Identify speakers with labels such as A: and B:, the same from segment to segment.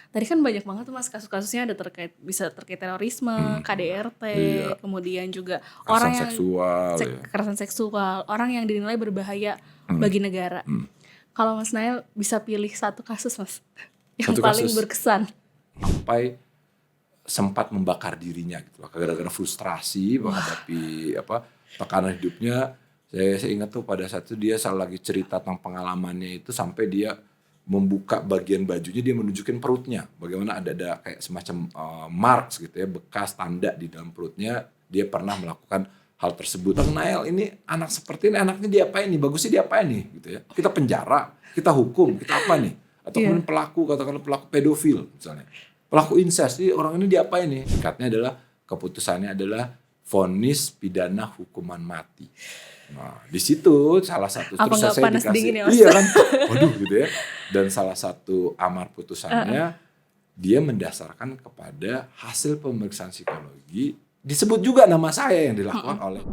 A: tadi kan banyak banget tuh Mas kasus-kasusnya, ada bisa terkait terorisme, KDRT,
B: Iya,
A: kemudian juga
B: kekerasan
A: orang yang
B: seksual ya.
A: kekerasan seksual, orang yang dinilai berbahaya bagi negara. Kalau Mas Nail bisa pilih satu kasus Mas yang
B: Satu
A: paling
B: kasus
A: berkesan.
B: sampai sempat membakar dirinya gitu loh, gara-gara frustrasi
A: Wah,
B: menghadapi tekanan hidupnya. Saya ingat tuh pada saat itu dia lagi cerita tentang pengalamannya itu sampai dia membuka bagian bajunya, dia menunjukin perutnya, bagaimana ada kayak semacam marks gitu ya, bekas tanda di dalam perutnya, dia pernah melakukan hal tersebut. Bang Nael, ini anak seperti ini, anaknya diapain nih, bagusnya diapain nih gitu ya, kita penjara, kita hukum, kita apa nih, atau kemudian
A: iya.
B: pelaku, katakanlah pelaku pedofil misalnya, pelaku incest, orang ini diapain nih? Singkatnya adalah, keputusannya adalah vonis pidana hukuman mati. Nah, di situ salah satu,
A: Apa
B: terus
A: nggak
B: saya
A: panas
B: dikasih,
A: dingin ya Mas?
B: iya kan, waduh gitu ya. Dan salah satu amar putusannya, dia mendasarkan kepada hasil pemeriksaan psikologi, disebut juga nama saya yang dilakukan oleh.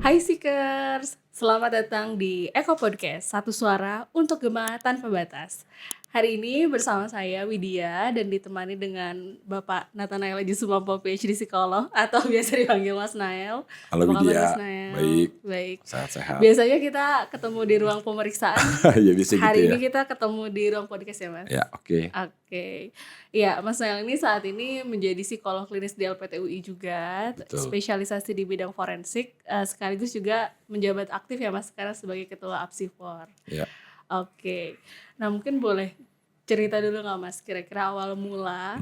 A: Hai Seekers, selamat datang di Eko Podcast, satu suara untuk Gema Tanpa Batas. Hari ini bersama saya Widya dan ditemani dengan Bapak Nathanael Haji Sumampo PhD Psikolog atau biasa dipanggil Mas Nael.
B: Halo
A: Apa kabar Mas
B: Widya,
A: Nael?
B: baik,
A: Baik.
B: sehat-sehat.
A: Biasanya kita ketemu di ruang pemeriksaan.
B: Ya bisa gitu
A: Hari
B: ya.
A: ini kita ketemu di ruang podcast ya Mas?
B: Ya, oke.
A: Oke. Ya, Mas Nael ini saat ini menjadi psikolog klinis di LPTUI juga,
B: Betul.
A: spesialisasi di bidang forensik, sekaligus juga menjabat aktif ya Mas sekarang sebagai ketua Apsifor.
B: Ya.
A: Oke. Nah, mungkin boleh cerita dulu nggak Mas, kira-kira awal mula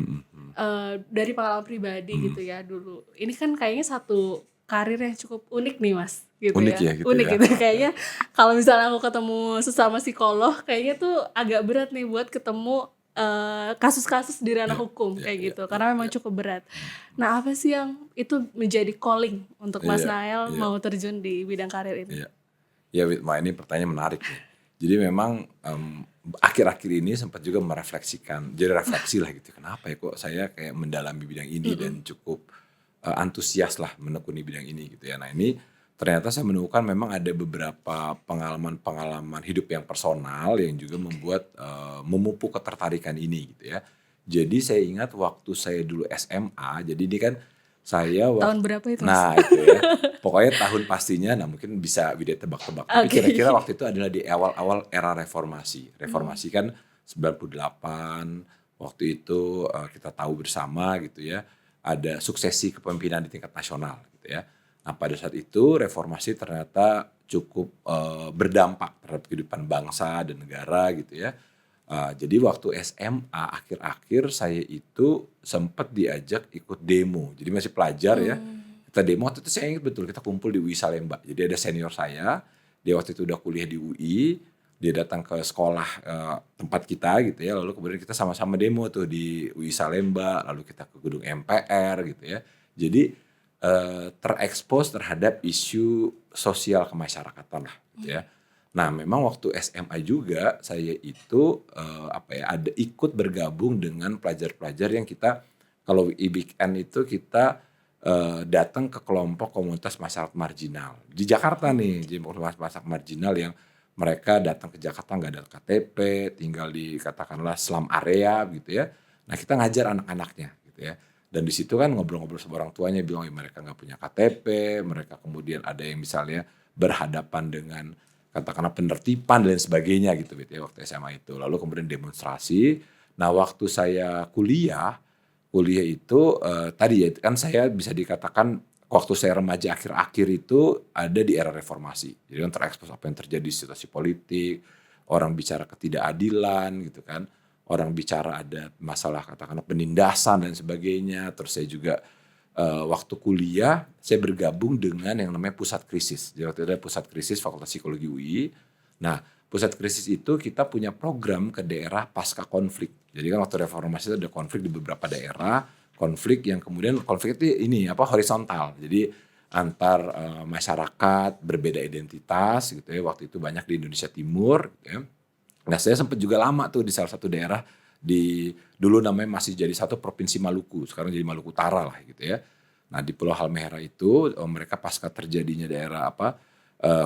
A: dari pengalaman pribadi gitu ya dulu. Ini kan kayaknya satu karir yang cukup unik nih Mas, gitu
B: Unik
A: ya.
B: ya gitu
A: Unik
B: ya.
A: gitu. Kayaknya kalau misalnya aku ketemu sesama psikolog, kayaknya tuh agak berat nih buat ketemu kasus-kasus di ranah hukum kayak gitu, karena memang cukup berat. Nah, apa sih yang itu menjadi calling untuk Mas Nael
B: Iya.
A: mau terjun di bidang karir ini?
B: Iya. Ya, Witma, ini pertanyaan menarik nih. Jadi memang akhir-akhir ini sempat juga merefleksikan, jadi refleksi lah gitu. Kenapa ya kok saya kayak mendalami bidang ini dan cukup antusias lah menekuni bidang ini gitu ya. Nah, ini ternyata saya menemukan memang ada beberapa pengalaman-pengalaman hidup yang personal yang juga membuat memupuk ketertarikan ini gitu ya. Jadi saya ingat waktu saya dulu SMA, jadi ini kan saya
A: Tahun berapa itu Mas?
B: nah itu ya, pokoknya tahun pastinya, nah mungkin bisa Widya tebak-tebak. Tapi
A: Oke.
B: kira-kira waktu itu adalah di awal-awal era reformasi. Reformasi kan 98, waktu itu kita tahu bersama gitu ya, ada suksesi kepemimpinan di tingkat nasional gitu ya. Nah, pada saat itu reformasi ternyata cukup berdampak terhadap kehidupan bangsa dan negara gitu ya. Jadi waktu SMA akhir-akhir saya itu sempat diajak ikut demo. Jadi masih pelajar ya. Kita demo, waktu itu saya ingat betul, kita kumpul di UI Salemba. Jadi ada senior saya, dia waktu itu udah kuliah di UI, dia datang ke sekolah tempat kita gitu ya. Lalu kemudian kita sama-sama demo tuh di UI Salemba, lalu kita ke gedung MPR gitu ya. Jadi terekspos terhadap isu sosial kemasyarakatan lah gitu ya. Nah, memang waktu SMA juga saya itu ada ikut bergabung dengan pelajar-pelajar yang kita, kalau weekend itu kita datang ke kelompok komunitas masyarakat marginal di Jakarta nih, jadi komunitas masyarakat marginal yang mereka datang ke Jakarta nggak ada KTP, tinggal di katakanlah slum area gitu ya. Nah, kita ngajar anak-anaknya gitu ya. Dan di situ kan ngobrol-ngobrol sama orang tuanya, bilang mereka nggak punya KTP, mereka kemudian ada yang misalnya berhadapan dengan katakanlah penertiban dan sebagainya gitu ya waktu SMA itu. Lalu kemudian demonstrasi. Nah, waktu saya kuliah itu tadi ya kan saya bisa dikatakan waktu saya remaja akhir-akhir itu ada di era reformasi. Jadi kan terekspos apa yang terjadi di situasi politik, orang bicara ketidakadilan gitu kan. Orang bicara ada masalah katakanlah penindasan dan sebagainya. Terus saya juga waktu kuliah saya bergabung dengan yang namanya pusat krisis. Jadi waktu itu ada pusat krisis Fakultas Psikologi UI. Nah, pusat krisis itu kita punya program ke daerah pasca konflik. Jadi kan waktu reformasi itu ada konflik di beberapa daerah, konflik yang kemudian konflik itu ini horizontal. Jadi antar masyarakat berbeda identitas gitu ya. Waktu itu banyak di Indonesia Timur gitu ya. Nah, saya sempat juga lama tuh di salah satu daerah dulu namanya masih jadi satu provinsi Maluku, sekarang jadi Maluku Utara lah gitu ya. Nah di Pulau Halmahera itu mereka pasca terjadinya daerah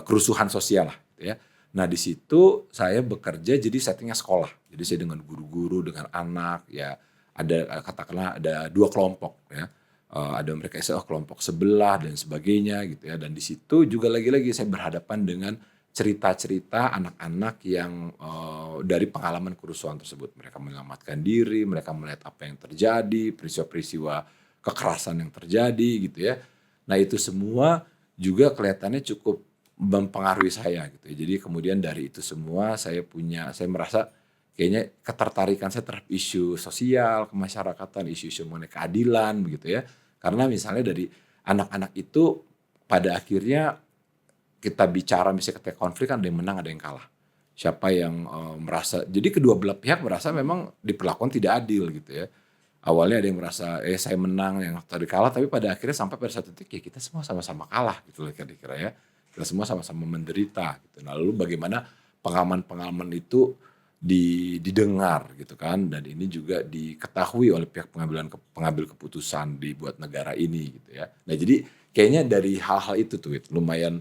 B: kerusuhan sosial lah gitu ya. Nah di situ saya bekerja jadi settingnya sekolah. Jadi saya dengan guru-guru, dengan anak ya, ada katakanlah ada 2 kelompok ya. Ada mereka kelompok sebelah dan sebagainya gitu ya. Dan di situ juga lagi-lagi saya berhadapan dengan cerita-cerita anak-anak yang dari pengalaman kerusuhan tersebut. Mereka menyelamatkan diri, mereka melihat apa yang terjadi, peristiwa-peristiwa kekerasan yang terjadi gitu ya. Nah itu semua juga kelihatannya cukup mempengaruhi saya gitu ya. Jadi kemudian dari itu semua saya merasa kayaknya ketertarikan saya terhadap isu sosial, kemasyarakatan, isu-isu mengenai keadilan begitu ya. Karena misalnya dari anak-anak itu pada akhirnya kita bicara misalnya ketika konflik kan ada yang menang ada yang kalah. Siapa yang merasa, jadi kedua belah pihak merasa memang diperlakukan tidak adil gitu ya. Awalnya ada yang merasa saya menang, yang tadi kalah, tapi pada akhirnya sampai pada satu titik ya kita semua sama-sama kalah gitu loh kira-kira ya. Kita semua sama-sama menderita gitu. Nah, lalu bagaimana pengalaman-pengalaman itu didengar gitu kan, dan ini juga diketahui oleh pihak pengambil keputusan dibuat negara ini gitu ya. Nah jadi kayaknya dari hal-hal itu tuh lumayan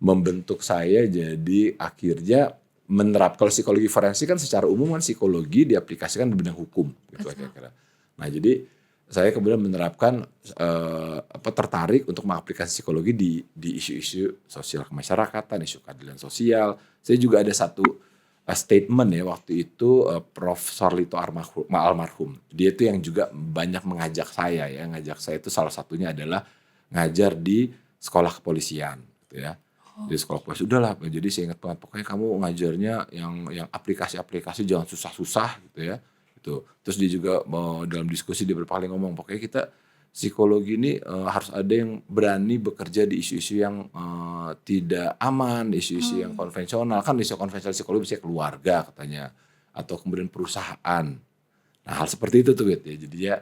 B: membentuk saya jadi akhirnya kalau psikologi forensik kan secara umum kan psikologi diaplikasikan di bidang hukum gitu kira-kira. Nah jadi saya kemudian menerapkan tertarik untuk mengaplikasi psikologi di isu-isu sosial kemasyarakatan, isu keadilan sosial. Saya juga ada satu statement ya waktu itu Prof. Sorlito almarhum. Dia itu yang juga banyak ngajak saya itu salah satunya adalah ngajar di sekolah kepolisian gitu ya. Di sekolah kepolisian udahlah, jadi saya ingat banget pokoknya kamu ngajarnya yang aplikasi-aplikasi jangan susah-susah gitu ya. Itu. Terus dia juga dalam diskusi dia berpaling ngomong pokoknya kita psikologi ini harus ada yang berani bekerja di isu-isu yang tidak aman, isu-isu yang konvensional. Kan isu konvensional psikologi bisa keluarga katanya atau kemudian perusahaan. Nah, hal seperti itu tuh ya. Jadi ya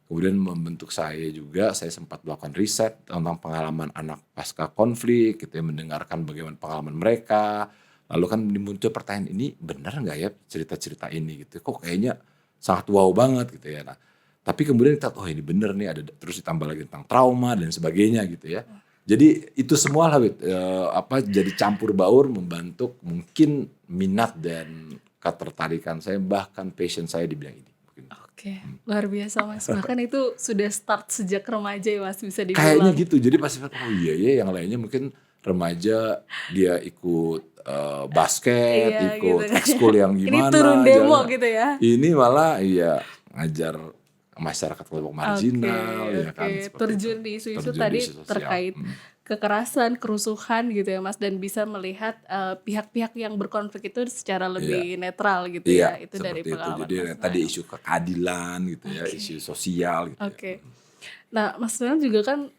B: kemudian membentuk saya juga, saya sempat melakukan riset tentang pengalaman anak pasca konflik gitu ya, mendengarkan bagaimana pengalaman mereka. Lalu kan muncul pertanyaan, ini benar nggak ya cerita-cerita ini gitu. Kok kayaknya sangat wow banget gitu ya. Nah, tapi kemudian kita ini benar nih, ada terus ditambah lagi tentang trauma dan sebagainya gitu ya. Jadi itu semua lah jadi campur baur membentuk mungkin minat dan ketertarikan saya, bahkan passion saya di bidang ini.
A: Oke, luar biasa Mas. Bahkan itu sudah start sejak remaja ya Mas, bisa dibilang.
B: Kayaknya gitu. Jadi pasti iya ya, yang lainnya mungkin remaja dia ikut basket,
A: Iya,
B: ikut
A: gitu kan.
B: ekskul yang gimana.
A: Ini turun demo gitu ya.
B: Ini malah ngajar masyarakat kelompok marginal ya kan.
A: Terjun di isu-isu tadi terkait kekerasan, kerusuhan gitu ya Mas, dan bisa melihat pihak-pihak yang berkonflik itu secara lebih netral gitu ya. Itu dari pengalaman
B: Jadi
A: Mas.
B: tadi isu keadilan gitu ya, isu sosial gitu.
A: Nah, Mas Donald juga kan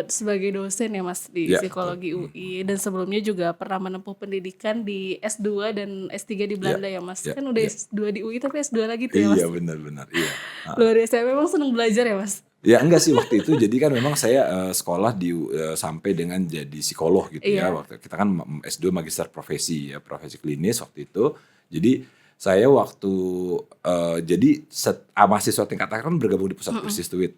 A: sebagai dosen ya Mas di psikologi UI dan sebelumnya juga pernah menempuh pendidikan di S2 dan S3 di Belanda ya Mas. Kan udah S2 di UI tapi S2 lagi tuh ya Mas.
B: Iya benar-benar. Iya.
A: Luar biasa, memang senang belajar ya Mas.
B: Ya enggak sih waktu itu, jadi kan memang saya sekolah sampai dengan jadi psikolog gitu ya. Waktu kita kan S2 magister profesi ya, profesi klinis waktu itu. Jadi saya waktu jadi mahasiswa tingkat akhir kan bergabung di pusat krisis tuit.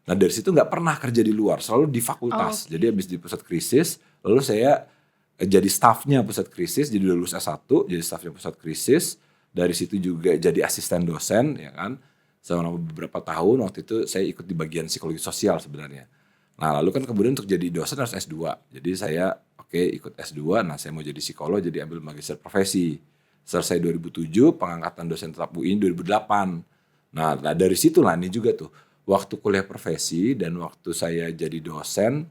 B: Nah dari situ nggak pernah kerja di luar, selalu di fakultas. Jadi habis di pusat krisis, lalu saya jadi stafnya pusat krisis, jadi lulus S1, jadi stafnya pusat krisis. Dari situ juga jadi asisten dosen, ya kan. Selama beberapa tahun waktu itu saya ikut di bagian psikologi sosial sebenarnya. Nah lalu kan kemudian untuk jadi dosen harus S2. Jadi saya ikut S2, nah saya mau jadi psikolog, jadi ambil magister profesi. Selesai 2007, pengangkatan dosen tetap UI 2008. Nah dari situ lah ini juga tuh. Waktu kuliah profesi dan waktu saya jadi dosen,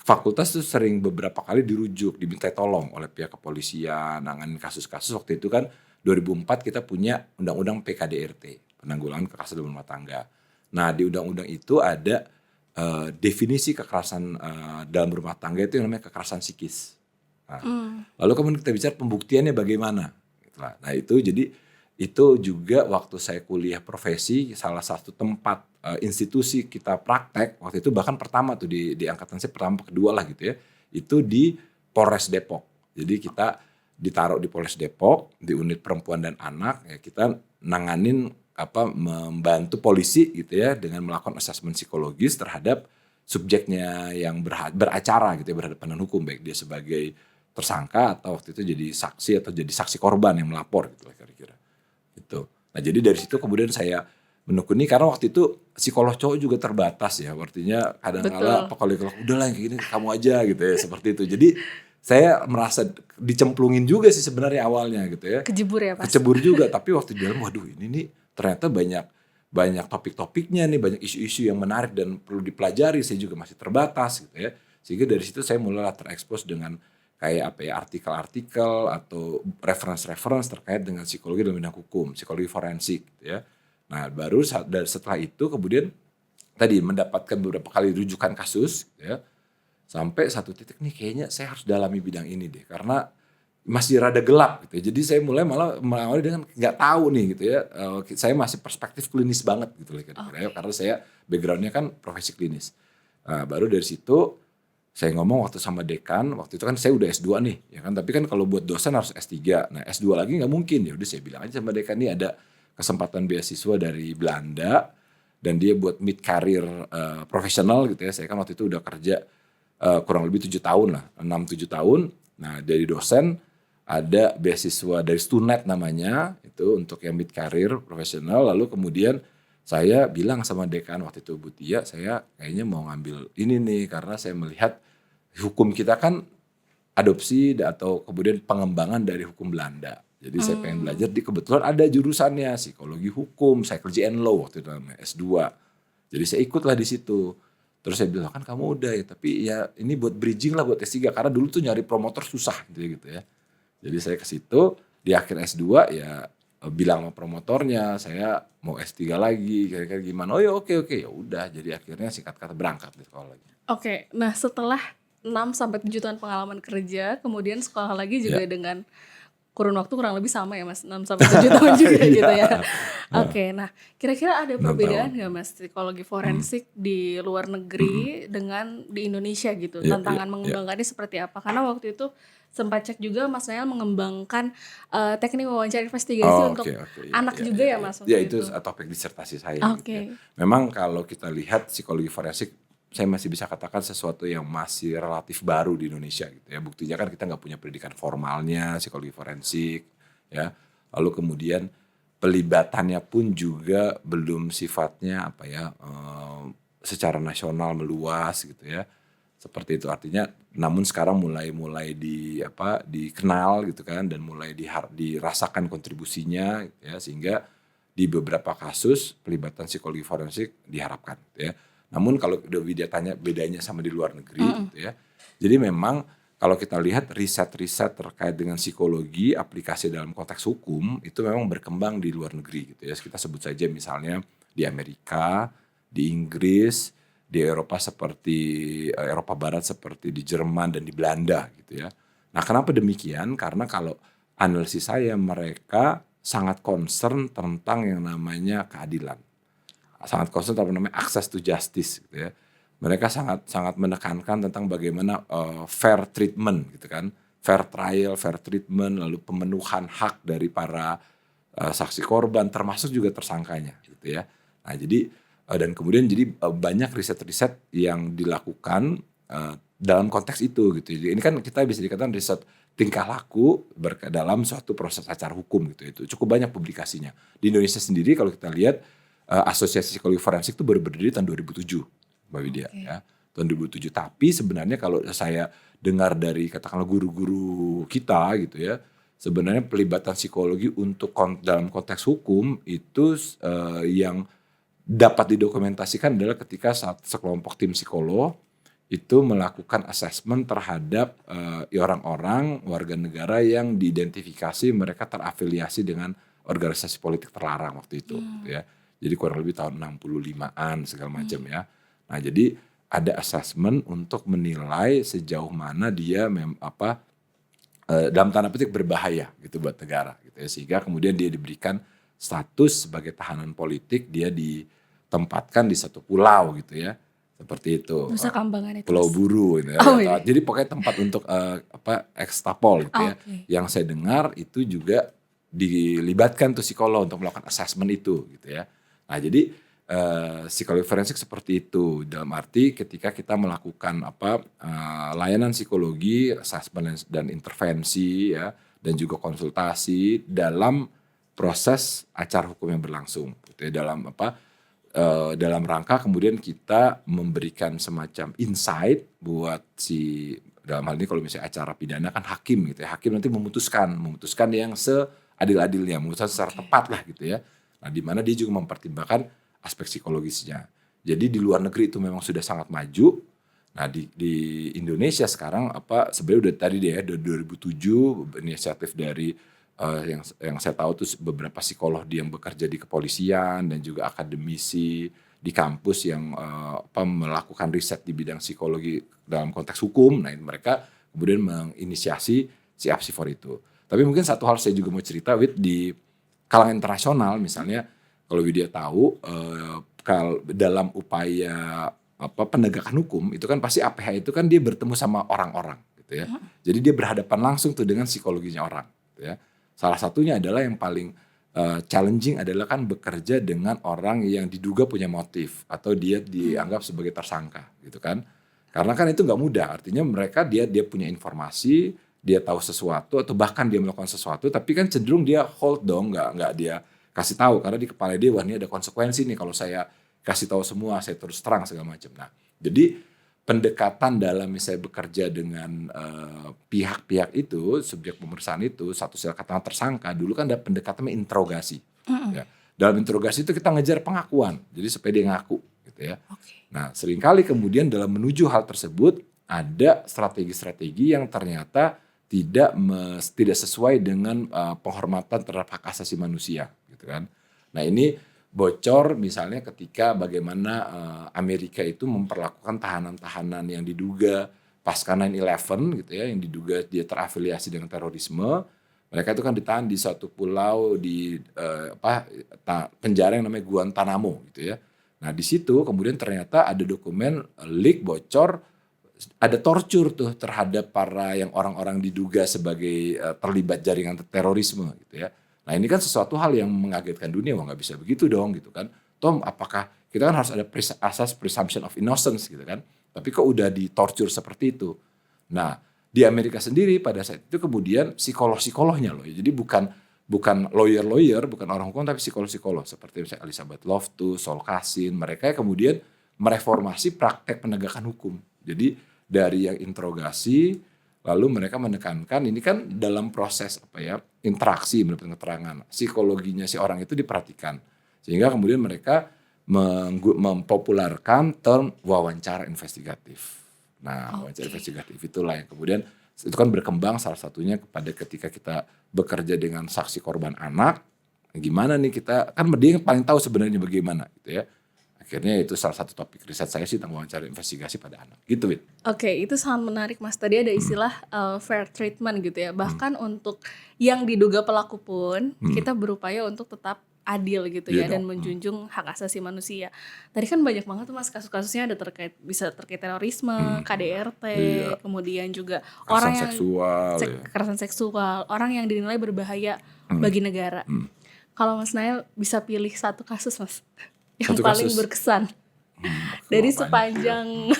B: fakultas tuh sering beberapa kali dirujuk, diminta tolong oleh pihak kepolisian, nanganin kasus-kasus. Waktu itu kan 2004 kita punya undang-undang PKDRT, penanggulangan kekerasan dalam rumah tangga. Nah di undang-undang itu ada definisi kekerasan dalam rumah tangga itu yang namanya kekerasan psikis. Nah, lalu kemudian kita bicara pembuktiannya bagaimana. Nah itu jadi itu juga waktu saya kuliah profesi, salah satu tempat institusi kita praktek waktu itu, bahkan pertama tuh di angkatan saya pertama kedua lah gitu ya, itu di Polres Depok. Jadi kita ditaruh di Polres Depok di unit perempuan dan anak ya, kita nanganin membantu polisi gitu ya dengan melakukan asesmen psikologis terhadap subjeknya yang beracara gitu ya, berhadapan dengan hukum, baik dia sebagai tersangka atau waktu itu jadi saksi atau jadi saksi korban yang melapor gitu lah kira-kira. Gitu. Nah jadi dari situ kemudian saya menekuni karena waktu itu psikolog cowok juga terbatas ya, artinya kadang-kala
A: Betul.
B: apa kalau udahlah yang kayak gini kamu aja gitu ya, seperti itu. Jadi saya merasa dicemplungin juga sih sebenarnya awalnya gitu ya.
A: Kejebur ya pas.
B: Kecebur juga, tapi waktu di dalam waduh ini nih ternyata banyak topik-topiknya nih, banyak isu-isu yang menarik dan perlu dipelajari, saya juga masih terbatas gitu ya. Sehingga dari situ saya mulai terekspos dengan kayak apa ya, artikel-artikel atau reference-reference terkait dengan psikologi dalam bidang hukum, psikologi forensik gitu ya. Nah, baru setelah itu kemudian tadi mendapatkan beberapa kali rujukan kasus gitu ya. Sampai satu titik nih kayaknya saya harus dalami bidang ini deh karena masih rada gelap gitu ya. Jadi saya mulai malah mengawali dengan nggak tahu nih gitu ya. Saya masih perspektif klinis banget gitu lah kira-kira ya, karena saya backgroundnya kan profesi klinis. Nah, baru dari situ saya ngomong waktu sama dekan, waktu itu kan saya udah S2 nih, ya kan. Tapi kan kalau buat dosen harus S3. Nah, S2 lagi nggak mungkin. Ya udah saya bilang aja sama dekan nih ada kesempatan beasiswa dari Belanda dan dia buat mid career profesional gitu ya. Saya kan waktu itu udah kerja kurang lebih 7 tahun lah, 6-7 tahun. Nah, dari dosen ada beasiswa dari Stunet namanya, itu untuk yang mid career profesional. Lalu kemudian saya bilang sama dekan waktu itu, Bu Tia, saya kayaknya mau ngambil ini nih karena saya melihat hukum kita kan adopsi atau kemudian pengembangan dari hukum Belanda. Jadi saya pengen belajar kebetulan ada jurusannya psikologi hukum, psychology and law waktu itu namanya S2. Jadi saya ikutlah di situ. Terus saya bilang kan kamu udah ya, tapi ya ini buat bridging lah buat S3 karena dulu tuh nyari promotor susah gitu ya. Jadi saya ke situ di akhir S2 ya bilang sama promotornya saya mau S3 lagi kira-kira gimana. Oh ya oke ya udah jadi akhirnya singkat kata berangkat di sekolah lagi.
A: Oke, nah setelah 6 sampai 7 tahun pengalaman kerja, kemudian sekolah lagi juga
B: Ya.
A: dengan kurun waktu kurang lebih sama ya Mas, 6 sampai 7 tahun juga
B: Iya.
A: gitu ya. Oke, nah kira-kira ada
B: 6
A: perbedaan
B: tahun.
A: nggak Mas psikologi forensik di luar negeri dengan di Indonesia gitu?
B: Iya,
A: Tantangan
B: iya.
A: mengembangkannya seperti apa? Karena waktu itu sempat cek juga Mas Nael mengembangkan teknik wawancara investigasi
B: Oh,
A: untuk
B: oke. Iya,
A: anak
B: iya,
A: juga
B: iya,
A: ya
B: iya.
A: Mas
B: Ya
A: waktu
B: itu
A: itu.
B: topik disertasi saya gitu ya.
A: Oke.
B: Memang kalau kita lihat psikologi forensik, saya masih bisa katakan sesuatu yang masih relatif baru di Indonesia gitu ya. Buktinya kan kita nggak punya pendidikan formalnya psikologi forensik ya. Lalu kemudian pelibatannya pun juga belum sifatnya apa ya, secara nasional meluas gitu ya. Seperti itu artinya, namun sekarang mulai dikenal gitu kan dan mulai dirasakan kontribusinya gitu ya, sehingga di beberapa kasus pelibatan psikologi forensik diharapkan gitu ya. Namun kalau dia tanya bedanya sama di luar negeri gitu ya. Jadi memang kalau kita lihat riset-riset terkait dengan psikologi aplikasi dalam konteks hukum itu memang berkembang di luar negeri gitu ya. Kita sebut saja misalnya di Amerika, di Inggris, di Eropa seperti Eropa Barat seperti di Jerman dan di Belanda gitu ya. Nah, kenapa demikian? Karena kalau analisis saya mereka sangat concern tentang yang namanya keadilan. Sangat concern tentang namanya access to justice gitu ya. Mereka sangat menekankan tentang bagaimana fair treatment gitu kan. Fair trial, fair treatment, lalu pemenuhan hak dari para saksi korban termasuk juga tersangkanya gitu ya. Nah, jadi dan kemudian jadi banyak riset-riset yang dilakukan dalam konteks itu gitu. Jadi ini kan kita bisa dikatakan riset tingkah laku dalam suatu proses acara hukum gitu. Itu cukup banyak publikasinya. Di Indonesia sendiri kalau kita lihat Asosiasi Psikologi Forensik itu baru berdiri tahun 2007, Mbak Widya ya. Tahun 2007. Tapi sebenarnya kalau saya dengar dari katakanlah guru-guru kita gitu ya, sebenarnya pelibatan psikologi untuk dalam konteks hukum itu yang dapat didokumentasikan adalah ketika sekelompok tim psikolog itu melakukan assessment terhadap orang-orang warga negara yang diidentifikasi mereka terafiliasi dengan organisasi politik terlarang waktu itu gitu ya. Jadi kurang lebih tahun 65-an segala macam ya. Nah, jadi ada assessment untuk menilai sejauh mana dia dalam tanda petik berbahaya gitu buat negara gitu ya. Sehingga kemudian dia diberikan status sebagai tahanan politik, dia ditempatkan di satu pulau gitu ya. Seperti itu.
A: Nusa Kambangan itu
B: Pulau
A: Mas.
B: Buru gitu ya.
A: Oh iya.
B: Jadi pokoknya tempat untuk ekstapol gitu ya.
A: Oke.
B: Yang saya dengar itu juga dilibatkan tuh psikolog untuk melakukan assessment itu gitu ya. Nah, jadi psikologi forensik seperti itu, dalam arti ketika kita melakukan layanan psikologi, assessment dan intervensi ya, dan juga konsultasi dalam proses acara hukum yang berlangsung gitu ya, dalam rangka kemudian kita memberikan semacam insight buat dalam hal ini kalau misalnya acara pidana kan hakim gitu ya, hakim nanti memutuskan yang seadil-adilnya, memutuskan secara tepat lah gitu ya. Nah, di mana dia juga mempertimbangkan aspek psikologisnya. Jadi di luar negeri itu memang sudah sangat maju. Nah, di Indonesia sekarang sebenarnya udah tadi deh ya, 2007 inisiatif dari yang saya tahu tuh beberapa psikolog yang bekerja di kepolisian dan juga akademisi di kampus yang melakukan riset di bidang psikologi dalam konteks hukum. Nah, mereka kemudian menginisiasi si Apsifor itu. Tapi mungkin satu hal saya juga mau cerita di kalangan internasional misalnya, kalau Widya tahu dalam upaya penegakan hukum itu kan pasti APH itu kan dia bertemu sama orang-orang gitu ya. Jadi dia berhadapan langsung tuh dengan psikologinya orang gitu ya. Salah satunya adalah yang paling challenging adalah kan bekerja dengan orang yang diduga punya motif atau dia dianggap sebagai tersangka gitu kan. Karena kan itu nggak mudah, artinya mereka dia punya informasi, dia tahu sesuatu atau bahkan dia melakukan sesuatu, tapi kan cenderung dia hold dong, nggak dia kasih tahu karena di kepala dia wah ini ada konsekuensi nih kalau saya kasih tahu semua, saya terus terang segala macam. Nah, jadi pendekatan dalam misalnya bekerja dengan pihak-pihak itu, subjek pemeriksaan itu, satu sel katakan tersangka, dulu kan ada pendekatannya interogasi. Ya. Dalam interogasi itu kita ngejar pengakuan, jadi supaya dia ngaku gitu ya. Nah, seringkali kemudian dalam menuju hal tersebut ada strategi-strategi yang ternyata tidak sesuai dengan penghormatan terhadap hak asasi manusia gitu kan. Nah, ini bocor misalnya ketika bagaimana Amerika itu memperlakukan tahanan-tahanan yang diduga pasca 9/11 gitu ya, yang diduga dia terafiliasi dengan terorisme. Mereka itu kan ditahan di suatu pulau di penjara yang namanya Guantanamo gitu ya. Nah, di situ kemudian ternyata ada dokumen leak bocor, ada torture tuh terhadap yang orang-orang diduga sebagai terlibat jaringan terorisme gitu ya. Nah, ini kan sesuatu hal yang mengagetkan dunia, wah nggak bisa begitu dong gitu kan. Tom, apakah kita kan harus ada asas presumption of innocence gitu kan. Tapi kok udah ditorture seperti itu. Nah, di Amerika sendiri pada saat itu kemudian psikolog-psikolognya loh. Jadi bukan lawyer-lawyer, bukan orang hukum, tapi psikolog-psikolog seperti misalnya Elizabeth Loftus, Saul Kassin, mereka kemudian mereformasi praktek penegakan hukum. Jadi dari yang interogasi, lalu mereka menekankan ini kan dalam proses interaksi mendapat keterangan, psikologinya si orang itu diperhatikan, sehingga kemudian mereka mempopulerkan term wawancara investigatif. Nah, wawancara investigatif itulah yang kemudian itu kan berkembang salah satunya kepada ketika kita bekerja dengan saksi korban anak, gimana nih kita kan dia paling tahu sebenarnya bagaimana gitu ya. Akhirnya itu salah satu topik riset saya sih tentang wawancara investigasi pada anak. Gitu, Wit.
A: Oke, itu sangat menarik Mas. Tadi ada istilah fair treatment gitu ya. Bahkan untuk yang diduga pelaku pun kita berupaya untuk tetap adil gitu ya dan menjunjung hak asasi manusia. Tadi kan banyak banget tuh Mas kasus-kasusnya ada bisa terkait terorisme, KDRT, kemudian juga orang yang kekerasan seksual, orang yang dinilai berbahaya bagi negara. Kalau Mas Nail bisa pilih satu kasus Mas yang paling berkesan dari sepanjang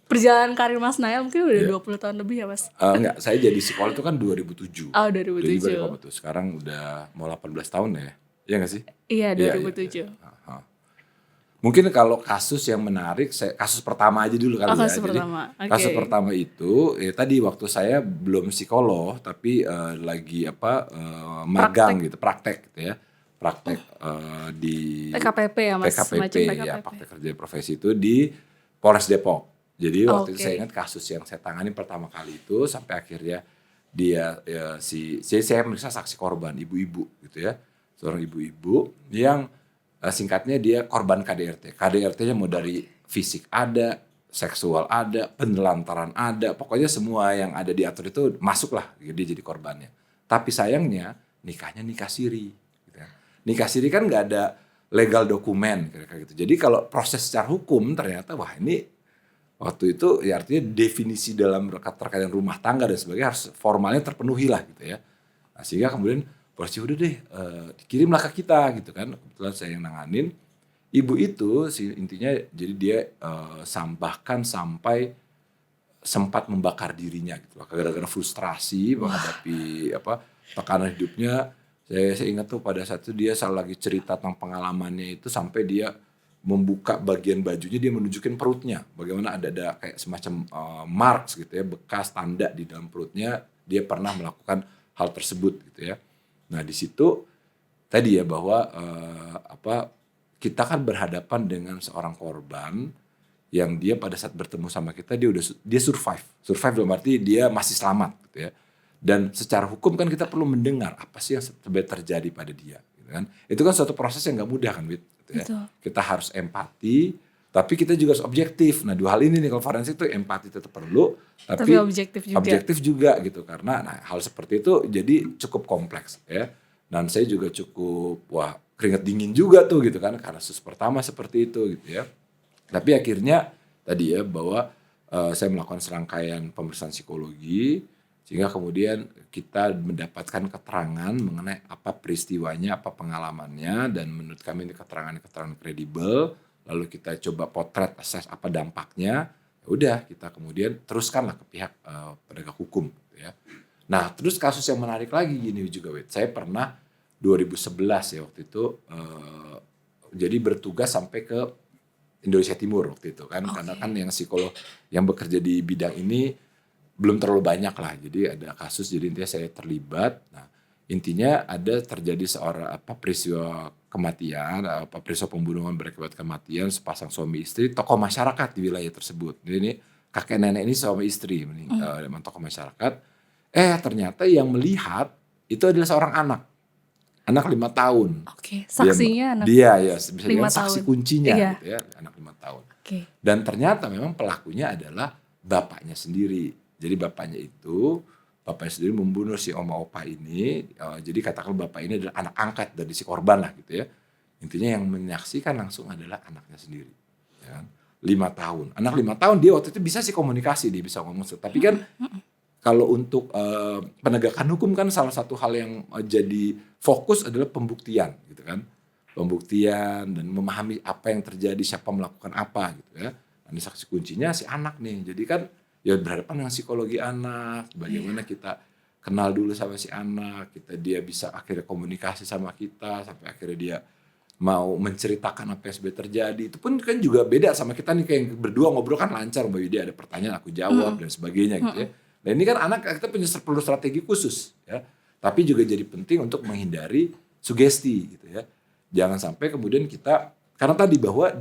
A: perjalanan karir Mas Nail, mungkin udah 20 tahun lebih ya Mas?
B: Enggak, saya jadi psikolog itu kan 2007.
A: Oh, 2007.
B: Sekarang udah mau 18 tahun ya. Iya nggak sih?
A: Iya, 2007.
B: Iya. Mungkin kalau kasus yang menarik, kasus pertama aja dulu kali ya.
A: Kasus pertama.
B: Kasus pertama itu, tadi waktu saya belum psikolog, tapi lagi magang gitu, praktek gitu ya. Praktek di
A: PKPP ya Mas?
B: PKPP ya, praktek kerja profesi itu di Polres Depok. Jadi waktu itu saya ingat kasus yang saya tangani pertama kali itu sampai akhirnya saya meriksa saksi korban, ibu-ibu gitu ya. Seorang ibu-ibu yang singkatnya dia korban KDRT. KDRT-nya mau dari fisik ada, seksual ada, penelantaran ada, pokoknya semua yang ada diatur itu masuklah dia jadi korbannya. Tapi sayangnya nikahnya nikah siri. Gitu. Nikah siri kan nggak ada legal dokumen kira-kira gitu. Jadi kalau proses secara hukum ternyata wah ini waktu itu ya artinya definisi dalam terkait dengan rumah tangga dan sebagainya harus formalnya terpenuhi lah gitu ya. Nah, sehingga kemudian polisi udah deh dikirimlah ke kita gitu kan. Kebetulan saya yang nanganin. Ibu itu intinya jadi dia bahkan sampai sempat membakar dirinya gitu loh, gara-gara frustrasi menghadapi tekanan hidupnya. Saya ingat tuh pada saat itu dia lagi cerita tentang pengalamannya itu sampai dia membuka bagian bajunya, dia menunjukin perutnya, bagaimana ada kayak semacam marks gitu ya, bekas tanda di dalam perutnya, dia pernah melakukan hal tersebut gitu ya. Nah di situ tadi ya bahwa kita kan berhadapan dengan seorang korban yang dia pada saat bertemu sama kita dia survive dalam arti dia masih selamat gitu ya. Dan secara hukum kan kita perlu mendengar apa sih yang sebenarnya terjadi pada dia gitu kan. Itu kan suatu proses yang nggak mudah kan, Wit, gitu ya. Kita harus empati, tapi kita juga harus objektif. Nah, dua hal ini nih, kalau forensik itu empati tetap perlu, tapi objektif juga gitu, karena hal seperti itu jadi cukup kompleks ya. Dan saya juga cukup keringat dingin juga tuh gitu kan, karena kasus pertama seperti itu gitu ya. Tapi akhirnya tadi ya bahwa saya melakukan serangkaian pemeriksaan psikologi sehingga kemudian kita mendapatkan keterangan mengenai apa peristiwanya, apa pengalamannya, dan menurut kami ini keterangan kredibel. Lalu kita coba potret, assess apa dampaknya. Ya udah, kita kemudian teruskanlah ke pihak penegak hukum gitu ya. Nah, terus kasus yang menarik lagi gini juga, Wit. Saya pernah 2011 ya waktu itu jadi bertugas sampai ke Indonesia Timur waktu itu kan, karena kan yang psikolog yang bekerja di bidang ini belum terlalu banyak lah, jadi ada kasus, jadi intinya saya terlibat. Nah intinya ada terjadi peristiwa kematian, peristiwa pembunuhan berakibat kematian sepasang suami istri tokoh masyarakat di wilayah tersebut. Jadi ini kakek nenek ini suami istri tokoh masyarakat. Ternyata yang melihat itu adalah seorang anak 5 tahun.
A: Saksinya
B: dia ya bisa dibilang saksi kuncinya gitu ya, anak 5 tahun. Dan ternyata memang pelakunya adalah bapaknya sendiri. Jadi bapaknya sendiri membunuh si oma opa ini. Jadi katakan bapak ini adalah anak angkat dari si korban lah gitu ya. Intinya yang menyaksikan langsung adalah anaknya sendiri. Ya kan? 5 tahun. Anak 5 tahun dia waktu itu bisa sih komunikasi, dia bisa ngomong. Tapi kan kalau untuk penegakan hukum kan salah satu hal yang jadi fokus adalah pembuktian gitu kan. Pembuktian dan memahami apa yang terjadi, siapa melakukan apa gitu ya. Ini saksi kuncinya si anak nih. Jadi kan ya berhadapan dengan psikologi anak, bagaimana kita kenal dulu sama si anak, dia bisa akhirnya komunikasi sama kita, sampai akhirnya dia mau menceritakan apa yang sebenarnya terjadi. Itu pun kan juga beda sama kita nih, kayak berdua ngobrol kan lancar, Mbak Widya ada pertanyaan aku jawab dan sebagainya gitu ya. Nah ini kan anak kita perlu strategi khusus ya, tapi juga jadi penting untuk menghindari sugesti gitu ya. Jangan sampai kemudian kita, karena tadi bahwa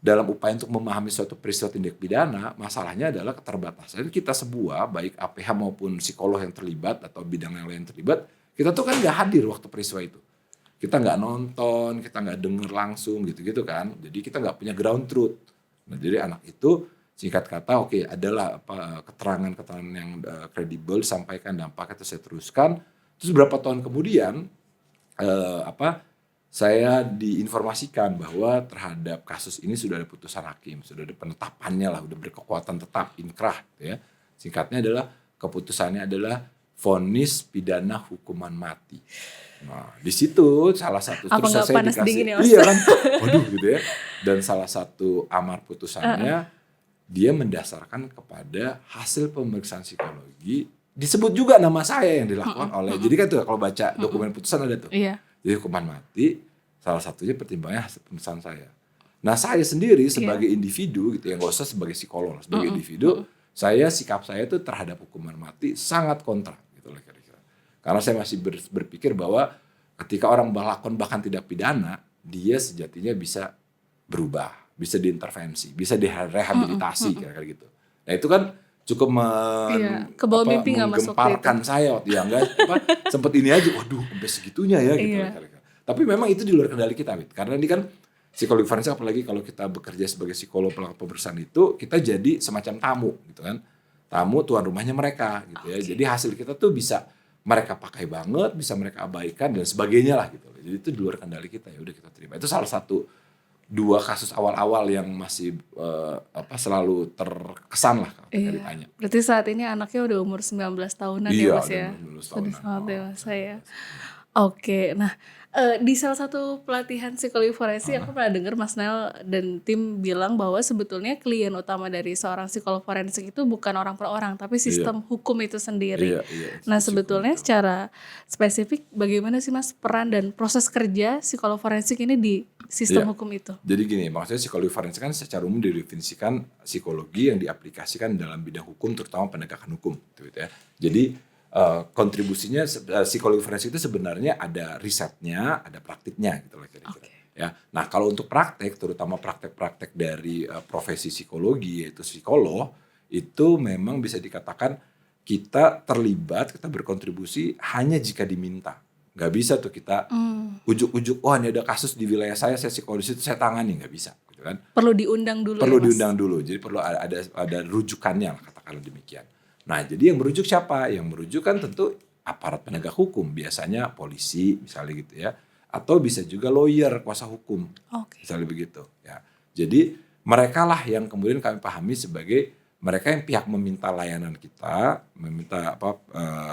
B: dalam upaya untuk memahami suatu peristiwa tindak pidana, masalahnya adalah keterbatasan kita semua, baik APH maupun psikolog yang terlibat atau bidang yang lain terlibat, kita tuh kan nggak hadir waktu peristiwa itu. Kita nggak nonton, kita nggak denger langsung gitu-gitu kan. Jadi kita nggak punya ground truth. Nah, jadi anak itu singkat kata adalah keterangan yang kredibel, sampaikan dampaknya itu saya teruskan. Terus berapa tahun kemudian saya diinformasikan bahwa terhadap kasus ini sudah ada putusan hakim, sudah ada penetapannya lah, sudah berkekuatan tetap, inkrah ya. Singkatnya adalah keputusannya adalah vonis pidana hukuman mati. Nah, di situ salah satu terus saya dikasih iya kan. Waduh gitu ya. Dan salah satu amar putusannya dia mendasarkan kepada hasil pemeriksaan psikologi, disebut juga nama saya yang dilakukan oleh. Jadi kan tuh kalau baca dokumen putusan ada tuh.
A: Iya.
B: Jadi hukuman mati salah satunya pertimbangannya hasil pemeriksaan saya. Nah saya sendiri sebagai individu gitu ya, nggak usah sebagai psikolog, sebagai individu, sikap saya itu terhadap hukuman mati sangat kontra gitu lah kira-kira. Karena saya masih berpikir bahwa ketika orang melakukan bahkan tidak pidana, dia sejatinya bisa berubah, bisa diintervensi, bisa direhabilitasi kira-kira gitu. Nah itu kan cukup menggemparkan saya waktu ya sempat ini aja, waduh sampai segitunya ya gitu. Tapi memang itu di luar kendali kita, karena ini kan psikologi forensik, apalagi kalau kita bekerja sebagai psikolog pelaku pemeriksaan itu kita jadi semacam tamu gitu kan, tamu tuan rumahnya mereka gitu ya. Jadi hasil kita tuh bisa mereka pakai banget, bisa mereka abaikan dan sebagainya lah gitu. Jadi itu di luar kendali kita, ya udah kita terima. Itu salah satu 2 kasus awal-awal yang masih selalu terkesan lah kalau ditanya.
A: Berarti saat ini anaknya udah umur 19 tahunan ya Mas ya.
B: Sudah
A: sangat dewasa ya. Oke, nah, di salah satu pelatihan psikologi forensik aku
B: Heeh.
A: pernah dengar Mas Nel dan tim bilang bahwa sebetulnya klien utama dari seorang psikolog forensik itu bukan orang per orang, tapi
B: Iya,
A: sistem hukum itu sendiri.
B: iya, iya,
A: Nah,
B: institusi hukum
A: sebetulnya
B: itu.
A: secara spesifik bagaimana sih Mas peran dan proses kerja psikolog forensik ini di sistem
B: Iya.
A: hukum itu?
B: Jadi gini, maksudnya psikologi forensik kan secara umum didefinisikan psikologi yang diaplikasikan dalam bidang hukum, terutama penegakan hukum, gitu ya. Jadi kontribusinya psikologi forensik itu sebenarnya ada risetnya, ada praktiknya, gitu lah kira-kira.
A: Oke.
B: Ya, nah kalau untuk praktek, terutama praktek-praktek dari profesi psikologi yaitu psikolog, itu memang bisa dikatakan kita terlibat, kita berkontribusi hanya jika diminta. Nggak bisa tuh kita ujuk-ujuk, oh ini ada kasus di wilayah saya psikologis itu saya tangani, nggak bisa, gitu kan.
A: Perlu diundang dulu ya
B: Perlu
A: Mas?
B: diundang dulu, jadi perlu ada rujukannya lah, katakanlah demikian. Nah, jadi yang merujuk siapa? Yang merujuk kan tentu aparat penegak hukum, biasanya polisi misalnya gitu ya, atau bisa juga lawyer, kuasa hukum,
A: Oke.
B: misalnya begitu. Ya, jadi mereka lah yang kemudian kami pahami sebagai mereka yang pihak meminta layanan kita, meminta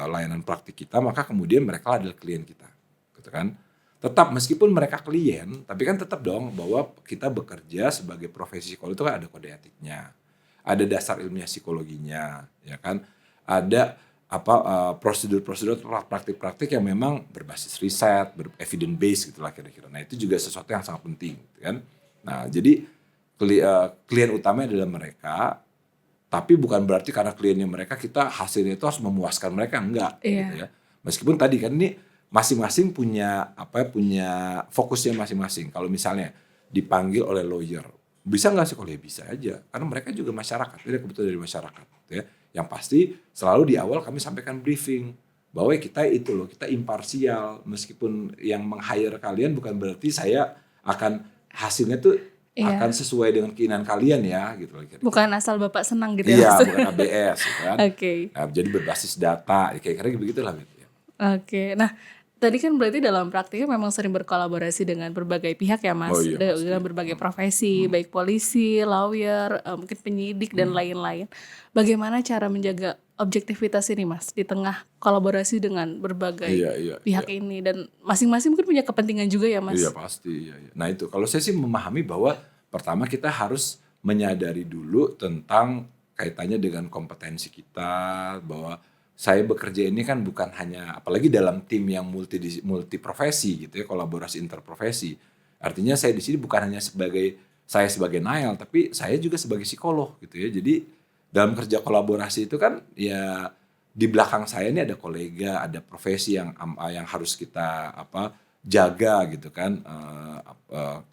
B: layanan praktik kita, maka kemudian mereka adalah klien kita, gitu kan. Tetap meskipun mereka klien, tapi kan tetap dong bahwa kita bekerja sebagai profesi psikolog itu kan ada kode etiknya, ada dasar ilmiah psikologinya, ya kan, ada prosedur-prosedur praktik-praktik yang memang berbasis riset, evidence based gitulah kira-kira. Nah itu juga sesuatu yang sangat penting, gitu kan. Nah jadi klien utama adalah mereka, tapi bukan berarti karena kliennya mereka kita hasilnya itu harus memuaskan mereka, enggak gitu
A: Iya.
B: ya. Meskipun tadi kan ini masing-masing punya punya fokusnya masing-masing. Kalau misalnya dipanggil oleh lawyer, bisa nggak sih? Kalau ya bisa aja, karena mereka juga masyarakat, ada kebutuhan dari masyarakat, gitu ya. Yang pasti selalu di awal kami sampaikan briefing bahwa kita itu loh, kita imparsial, meskipun yang meng-hire kalian bukan berarti saya akan hasilnya tuh akan
A: Iya.
B: sesuai dengan keinginan kalian ya, gitu loh kira-kira.
A: Bukan asal Bapak senang gitu ya
B: Iya,
A: Mas?
B: bukan ABS gitu kan.
A: Oke.
B: Nah, jadi berbasis data, ya kira-kira begitulah gitu ya.
A: Oke. Nah, tadi kan berarti dalam praktiknya memang sering berkolaborasi dengan berbagai pihak ya,
B: Oh
A: Mas?
B: iya pasti.
A: Dengan berbagai profesi, baik polisi, lawyer, mungkin penyidik dan lain-lain. Bagaimana cara menjaga objektivitas ini, Mas, di tengah kolaborasi dengan berbagai
B: Iya, iya, iya.
A: pihak ini dan masing-masing mungkin punya kepentingan juga ya,
B: Iya
A: Mas?
B: pasti, iya, iya. Nah itu, kalau saya sih memahami bahwa pertama kita harus menyadari dulu tentang kaitannya dengan kompetensi kita, bahwa saya bekerja ini kan bukan hanya, apalagi dalam tim yang multi profesi gitu ya, kolaborasi interprofesi. Artinya saya di sini bukan hanya saya sebagai Nael, tapi saya juga sebagai psikolog gitu ya. Jadi dalam kerja kolaborasi itu kan ya di belakang saya ini ada kolega, ada profesi yang harus kita jaga gitu kan,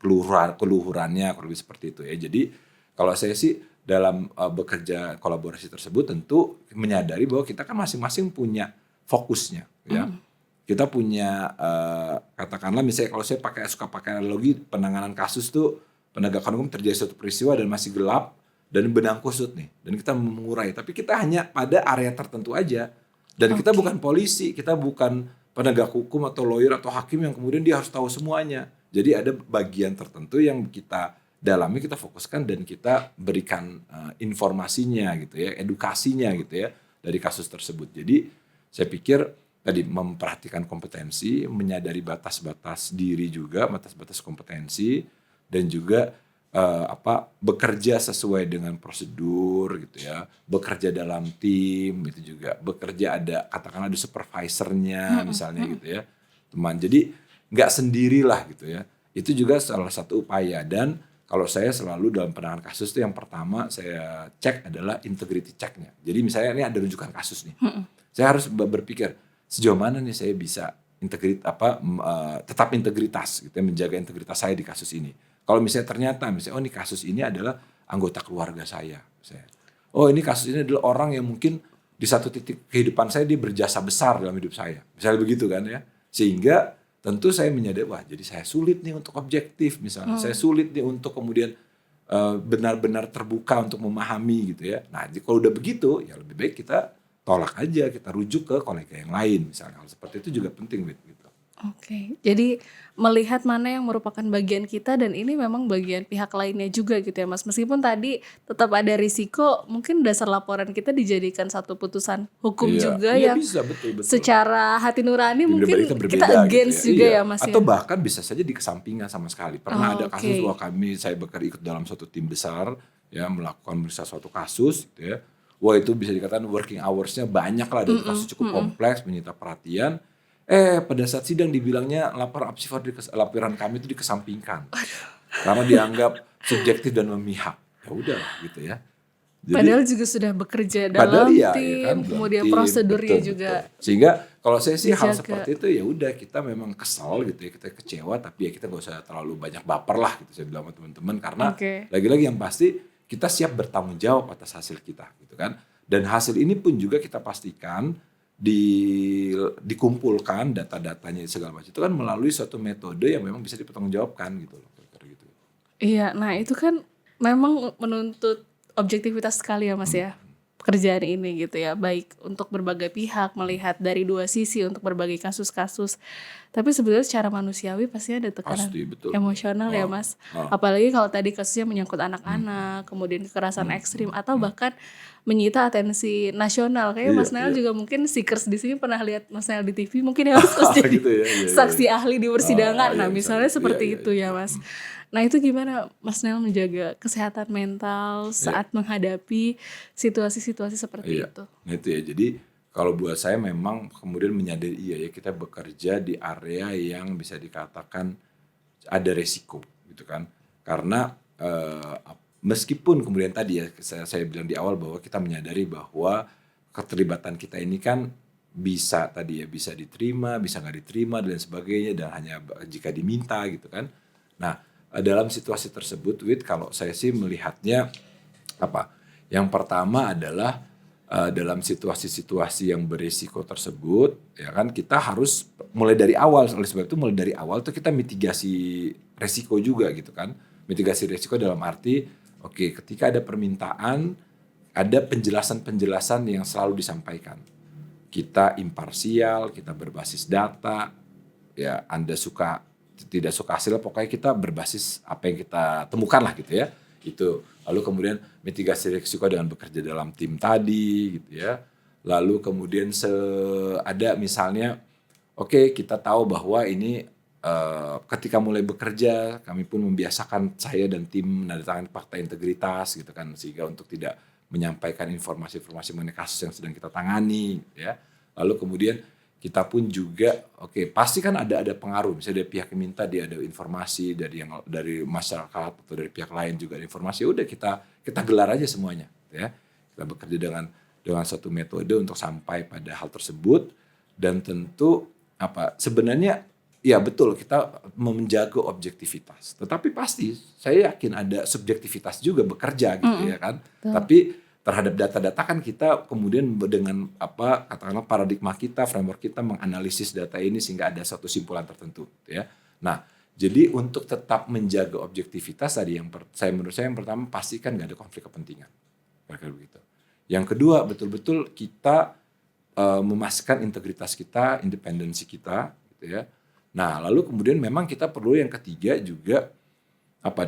B: keluhurannya kurang lebih seperti itu ya. Jadi kalau saya sih dalam bekerja kolaborasi tersebut tentu menyadari bahwa kita kan masing-masing punya fokusnya ya. Kita punya katakanlah misalnya kalau saya suka pakai analogi penanganan kasus tuh, penegakan hukum terjadi suatu peristiwa dan masih gelap dan benang kusut nih, dan kita mengurai, tapi kita hanya pada area tertentu aja, dan kita
A: Oke.
B: bukan polisi, kita bukan penegak hukum atau lawyer atau hakim yang kemudian dia harus tahu semuanya. Jadi ada bagian tertentu yang kita dalami, kita fokuskan dan kita berikan informasinya gitu ya, edukasinya gitu ya dari kasus tersebut. Jadi saya pikir tadi memperhatikan kompetensi, menyadari batas-batas diri juga, batas-batas kompetensi, dan juga bekerja sesuai dengan prosedur gitu ya, bekerja dalam tim gitu juga, bekerja katakanlah ada supervisornya misalnya gitu ya, teman. Jadi nggak sendirilah gitu ya. Itu juga salah satu upaya, dan kalau saya selalu dalam penanganan kasus itu yang pertama saya cek adalah integrity checknya. Jadi misalnya ini ada rujukan kasus nih, saya harus berpikir sejauh mana nih saya bisa tetap integritas gitu ya, menjaga integritas saya di kasus ini. Kalau misalnya ternyata oh ini kasus ini adalah anggota keluarga saya, misalnya. Oh ini kasus ini adalah orang yang mungkin di satu titik kehidupan saya dia berjasa besar dalam hidup saya, misalnya begitu kan ya. Sehingga tentu saya menyadari, wah jadi saya sulit nih untuk objektif misalnya, saya sulit nih untuk kemudian benar-benar terbuka untuk memahami gitu ya. Nah kalau udah begitu ya lebih baik kita tolak aja, kita rujuk ke kolega yang lain misalnya. Hal seperti itu juga penting gitu.
A: Oke, jadi melihat mana yang merupakan bagian kita dan ini memang bagian pihak lainnya juga gitu ya Mas. Meskipun tadi tetap ada risiko, mungkin dasar laporan kita dijadikan satu putusan hukum
B: Iya,
A: juga
B: iya
A: yang
B: bisa, betul betul.
A: secara hati nurani
B: Beda
A: mungkin
B: kita
A: kita
B: berbeda gitu ya,
A: against juga
B: iya.
A: ya Mas
B: Atau
A: ya?
B: bahkan bisa saja dikesampingkan sama sekali. Pernah ada kasus
A: Oke.
B: bahwa saya ikut dalam suatu tim besar, ya melakukan suatu kasus gitu ya. Wah itu bisa dikatakan working hours-nya banyak lah dan kasus
A: Mhm
B: cukup
A: mhm.
B: kompleks, menyita perhatian. Pada saat sidang dibilangnya laporan kami itu dikesampingkan. Karena dianggap subjektif dan memihak. Ya udahlah gitu ya. Jadi
A: Padahal juga sudah bekerja
B: padahal
A: dalam
B: ya kan
A: tim,
B: dalam
A: kemudian
B: tim,
A: prosedurnya
B: betul betul.
A: juga
B: Sehingga kalau saya sih hal
A: dijaga.
B: seperti itu ya udah kita memang kesal gitu ya, kita kecewa tapi ya kita gak usah terlalu banyak baper lah gitu saya bilang sama teman-teman karena
A: Oke.
B: lagi-lagi yang pasti kita siap bertanggung jawab atas hasil kita gitu kan. Dan hasil ini pun juga kita pastikan dikumpulkan data-datanya segala macam itu kan melalui suatu metode yang memang bisa dipertanggungjawabkan gitu loh kira-kira gitu.
A: Iya, nah itu kan memang menuntut objektivitas sekali ya Mas
B: Hmm.
A: ya, pekerjaan ini gitu ya, baik untuk berbagai pihak, melihat dari dua sisi untuk berbagai kasus-kasus. Tapi sebenarnya secara manusiawi pasti ada tekanan
B: Pasti betul betul.
A: emosional ya
B: Oh,
A: Mas.
B: oh.
A: Apalagi kalau tadi kasusnya menyangkut
B: Hmm,
A: anak-anak, kemudian kekerasan
B: hmm,
A: ekstrim,
B: hmm,
A: atau
B: hmm.
A: bahkan menyita atensi nasional. Kayaknya
B: Iya
A: Mas Nael
B: iya.
A: juga mungkin Seekers di sini pernah lihat Mas Nael di TV, mungkin ya Mas pas jadi
B: Gitu ya, iya iya
A: saksi
B: iya.
A: ahli di
B: Oh
A: persidangan.
B: iya
A: Nah
B: bisa
A: misalnya
B: gitu, iya
A: seperti
B: iya
A: itu
B: iya
A: ya
B: iya,
A: Mas. Nah itu gimana Mas Nel menjaga kesehatan mental
B: iya
A: saat menghadapi situasi-situasi seperti
B: iya.
A: itu?
B: Nah itu ya, jadi kalau buat saya memang kemudian menyadari iya ya kita bekerja di area yang bisa dikatakan ada resiko gitu kan. Karena meskipun kemudian tadi ya saya bilang di awal bahwa kita menyadari bahwa keterlibatan kita ini kan bisa tadi ya bisa diterima, bisa nggak diterima dan sebagainya dan hanya jika diminta gitu kan. Nah, dalam situasi tersebut, Wid, kalau saya sih melihatnya apa? Yang pertama adalah dalam situasi-situasi yang berisiko tersebut, ya kan kita harus mulai dari awal. Oleh sebab itu mulai dari awal tuh kita mitigasi resiko juga gitu kan. Mitigasi resiko dalam arti, oke, ketika ada permintaan, ada penjelasan-penjelasan yang selalu disampaikan. Kita imparsial, kita berbasis data, ya Anda suka tidak suka hasil pokoknya kita berbasis apa yang kita temukan lah gitu ya itu lalu kemudian mitigasi risiko dengan bekerja dalam tim tadi gitu ya lalu kemudian ada misalnya oke kita tahu bahwa ini ketika mulai bekerja kami pun membiasakan saya dan tim menandatangani fakta integritas gitu kan sehingga untuk tidak menyampaikan informasi-informasi mengenai kasus yang sedang kita tangani gitu ya lalu kemudian kita pun juga pasti kan ada pengaruh misalnya dari pihak yang minta dia ada informasi dari masyarakat atau dari pihak lain juga ada informasi udah kita gelar aja semuanya ya kita bekerja dengan satu metode untuk sampai pada hal tersebut dan tentu sebenarnya ya betul kita menjaga objektivitas tetapi pasti saya yakin ada subjektivitas juga bekerja gitu
A: Mhm,
B: ya kan
A: betul.
B: tapi terhadap data-data kan kita kemudian dengan katakanlah paradigma kita, framework kita menganalisis data ini sehingga ada satu simpulan tertentu, ya. Nah, jadi untuk tetap menjaga objektivitas tadi menurut saya yang pertama pastikan nggak ada konflik kepentingan, kira-kira begitu. Yang kedua betul-betul kita memastikan integritas kita, independensi kita, gitu ya. Nah, lalu kemudian memang kita perlu yang ketiga juga